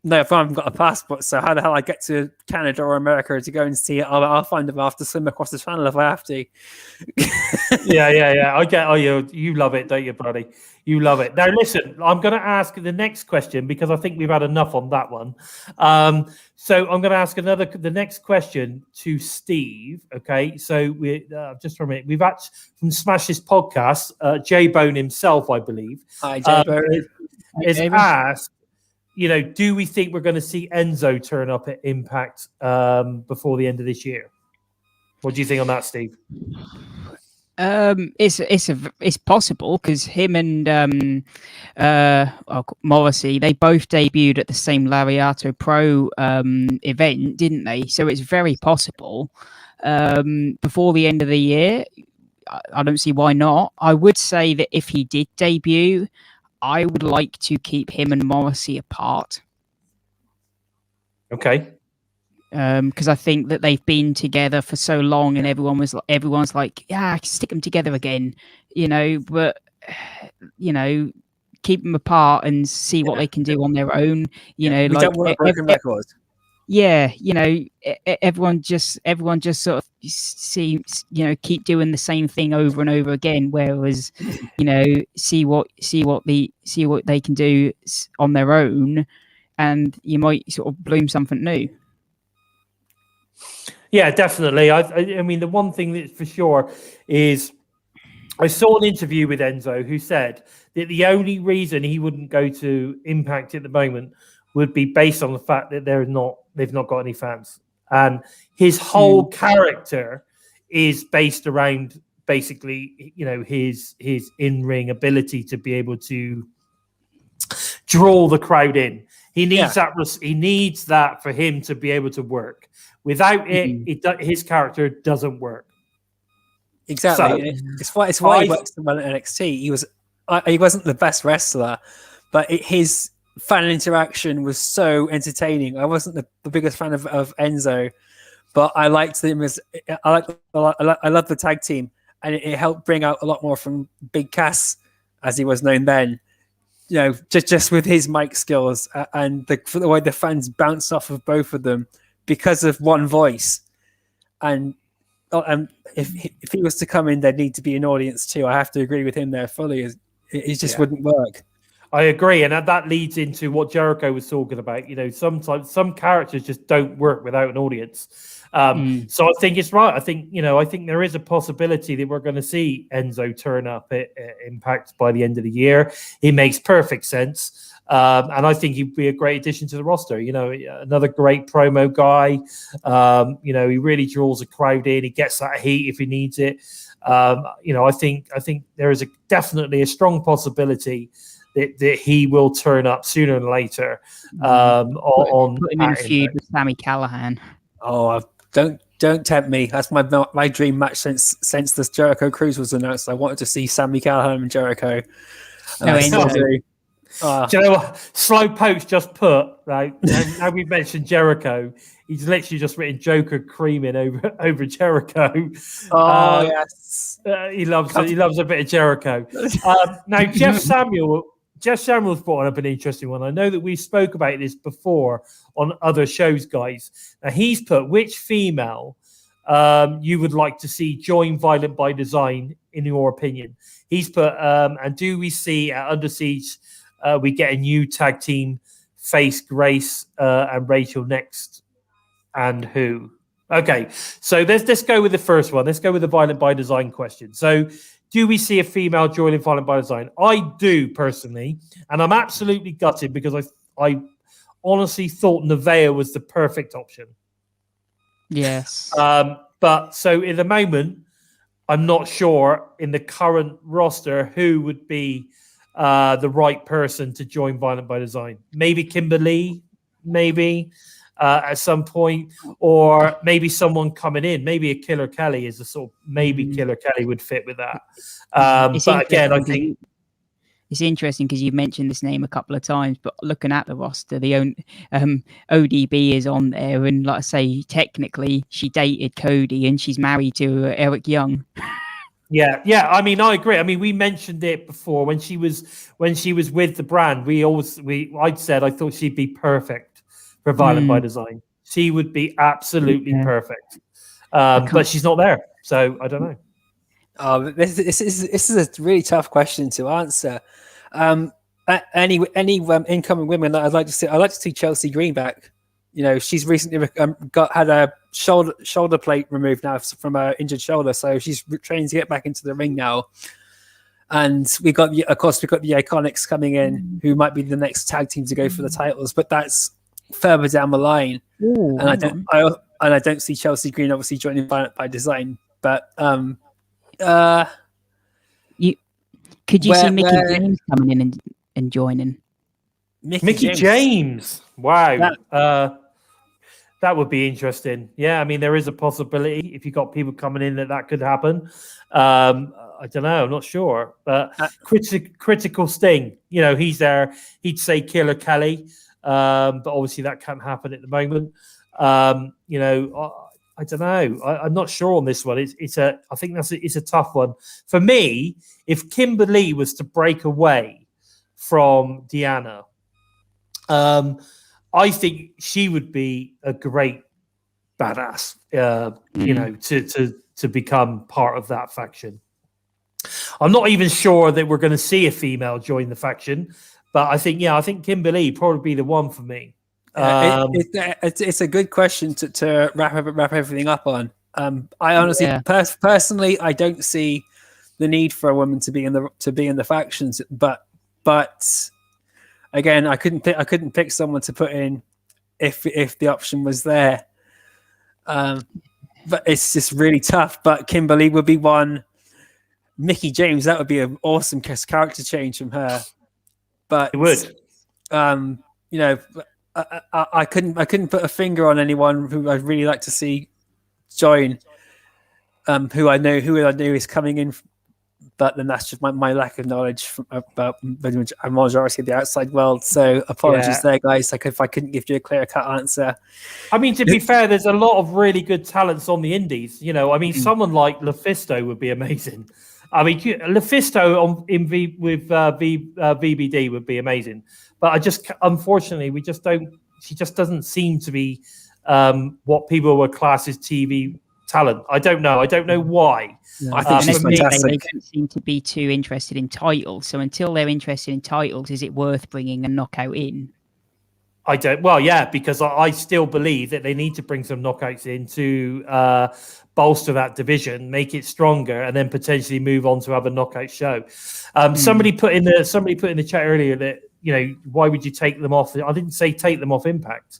No, if I haven't got a passport, so how the hell I get to Canada or America to go and see it? I'll find them after swim across the channel if I have to. Yeah. I get. Oh, you love it, don't you, buddy? You love it. Now, listen, I'm going to ask the next question because I think we've had enough on that one. So I'm going to ask the next question to Steve. Okay, so we just for a minute, we've actually from Smash This podcast, J-Bone himself, I believe, Hi, J-Bone. is asked. Do we think we're going to see Enzo turn up at Impact before the end of this year? What do you think on that, Steve? It's possible because him and Morrissey, they both debuted at the same Lariato Pro event, didn't they? So it's very possible before the end of the year. I don't see why not. I would say that if he did debut, I would like to keep him and Morrissey apart. Okay. Because I think that they've been together for so long, and everyone's like, yeah, stick them together again, But keep them apart and see what they can do on their own. We don't want a broken record. Yeah, everyone just sort of seems, keep doing the same thing over and over again. Whereas, see what they can do on their own, and you might sort of bloom something new. Yeah, definitely. I mean, the one thing that's for sure is I saw an interview with Enzo who said that the only reason he wouldn't go to Impact at the moment would be based on the fact that they've not got any fans, and his whole character is based around basically, his in-ring ability to be able to draw the crowd in. He needs that. He needs that for him to be able to work. Without it, his character doesn't work. Exactly. So, it's why he works so well at NXT. He wasn't the best wrestler, but his fan interaction was so entertaining. I wasn't the biggest fan of Enzo, but I liked him I love the tag team, and it helped bring out a lot more from Big Cass, as he was known then. Just with his mic skills and the way the fans bounced off of both of them because of one voice. And if he was to come in, there'd need to be an audience too. I have to agree with him there fully. It just wouldn't work. I agree, and that leads into what Jericho was talking about. Sometimes some characters just don't work without an audience. So I think it's right. I think there is a possibility that we're going to see Enzo turn up at Impact by the end of the year. It makes perfect sense, and I think he'd be a great addition to the roster. Another great promo guy. He really draws a crowd in. He gets that heat if he needs it. I think there is definitely a strong possibilty that he will turn up sooner than later. Put him in a feud with Sami Callihan. Oh, don't tempt me. That's my dream match since this Jericho Cruise was announced. I wanted to see Sami Callihan and Jericho. Do you know what? Slow Poach just put right now we mentioned Jericho. He's literally just written Joe-ker creaming over Jericho. Oh yes, he loves a bit of Jericho. Now Jeff Samuel's brought up an interesting one. I know that we spoke about this before on other shows, guys. Now he's put which female you would like to see join Violent by Design in your opinion. He's put and do we see at Under Siege we get a new tag team face Grace and Rachel next, and who? Okay, so let's go with the first one. Let's go with the Violent by Design question. So do we see a female joining Violent by Design? I do personally, and I'm absolutely gutted because I honestly thought Nevaeh was the perfect option. Yes. But so in the moment, I'm not sure in the current roster who would be the right person to join Violent by Design. Maybe Kimberly, maybe. at some point, or maybe someone coming in. Maybe a Killer Kelly is a sort of maybe Killer Kelly would fit with that. But again, I think it's interesting because you've mentioned this name a couple of times, but looking at the roster, the ODB is on there, and like I say, technically she dated Cody and she's married to Eric Young. Yeah. I mean, I agree. I mean, we mentioned it before when she was with the brand. I'd said I thought she'd be perfect for Violent by Design. She would be absolutely perfect, but she's not there, so I don't know. This is a really tough question to answer. Any incoming women that I'd like to see Chelsea Green back. You know, she's recently had a shoulder plate removed now from her injured shoulder, so she's training to get back into the ring now. And we got the Iconics coming in, who might be the next tag team to go for the titles, but that's further down the line. Ooh, and I don't see Chelsea Green obviously joining Violent by Design, but could you see Mickey James coming in and joining? Mickey James. Wow. That would be interesting. Yeah, I mean, there is a possibility if you got people coming in that could happen. I don't know. I'm not sure. But Critical Sting, you know, he's there. He'd say Killer Kelly, but obviously that can't happen at the moment. You know, I don't know. I'm not sure on this one. I think it's a tough one for me. If Kimberly was to break away from Deanna, I think she would be a great badass. You know, to become part of that faction. I'm not even sure that we're going to see a female join the faction, but I think Kimberly probably be the one for me. It's a good question to wrap everything up on. I honestly, personally, I don't see the need for a woman to be in the factions, but again, I couldn't pick someone to put in if the option was there. But it's just really tough. But Kimberly would be one. Mickey James, that would be an awesome character change from her. But it would. You know, I couldn't put a finger on anyone who I'd really like to see join. Who I know is coming in, but then that's just my lack of knowledge about a majority of the outside world. So apologies there, guys. Like if I couldn't give you a clear-cut answer. I mean, to be fair, there's a lot of really good talents on the indies. You know, I mean, someone like Lufisto would be amazing. I mean, Lufisto with VBD would be amazing. But unfortunately, she just doesn't seem to be what people would class as TV talent. I don't know why. Yeah. I think she's fantastic. They don't seem to be too interested in titles. So until they're interested in titles, is it worth bringing a knockout in? I don't. Well, yeah, because I still believe that they need to bring some knockouts in to bolster that division, make it stronger, and then potentially move on to have a knockout show. Somebody put in the chat earlier that, you know, why would you take them off? I didn't say take them off Impact.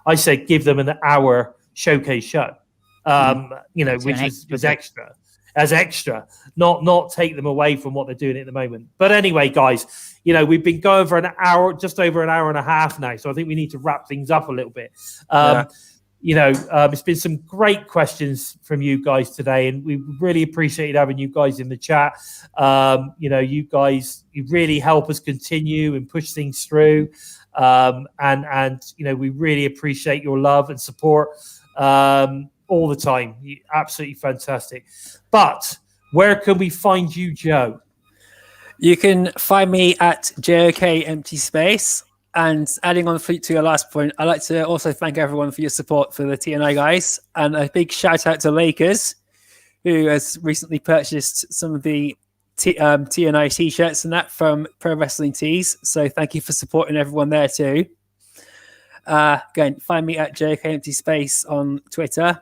I said give them an hour showcase show. You know, which was extra. As extra, not take them away from what they're doing at the moment. But anyway, guys, you know, we've been going for just over an hour and a half now, so I think we need to wrap things up a little bit. You know, it's been some great questions from you guys today, and we really appreciated having you guys in the chat. You know, you really help us continue and push things through, and you know, we really appreciate your love and support. All the time. You're absolutely fantastic. But where can we find you, Joe? You can find me at Joe-ker Empty Space. And adding on to your last point, I'd like to also thank everyone for your support for the TNI guys. And a big shout out to Lakers, who has recently purchased some of the TNI t-shirts and that from Pro Wrestling Tees. So thank you for supporting everyone there too. Again, find me at Joe-ker Empty Space on Twitter.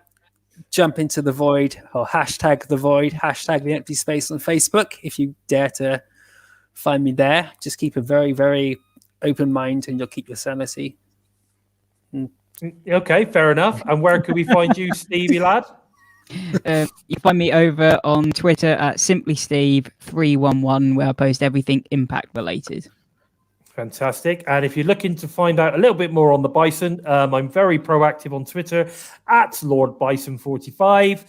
Jump into the void, or hashtag the void, hashtag the empty space on Facebook if you dare to find me there. Just keep a very, very open mind and you'll keep your sanity. Okay, fair enough. And where can we find you, Stevie lad? You find me over on Twitter at SimplySteve311, where I post everything Impact related. Fantastic. And if you're looking to find out a little bit more on the Bison, I'm very proactive on Twitter at LordBison45.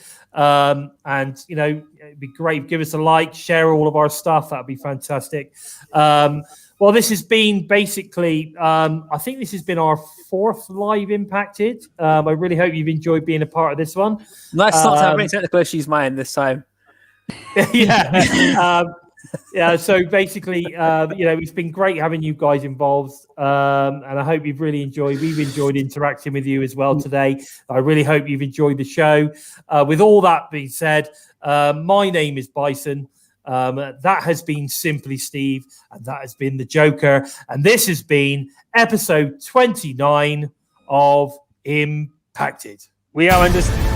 And, you know, it'd be great. Give us a like, share all of our stuff. That'd be fantastic. Well, this has been basically, I think this has been our 4th live Impacted. I really hope you've enjoyed being a part of this one. Nice not to have any technical issues, mine this time. Yeah. Yeah, so basically, you know, it's been great having you guys involved, and I hope you've really enjoyed. We've enjoyed interacting with you as well today. I really hope you've enjoyed the show. With all that being said, my name is Bison. That has been Simply Steve, and that has been the Joker, and this has been episode 29 of Impacted. We are understood.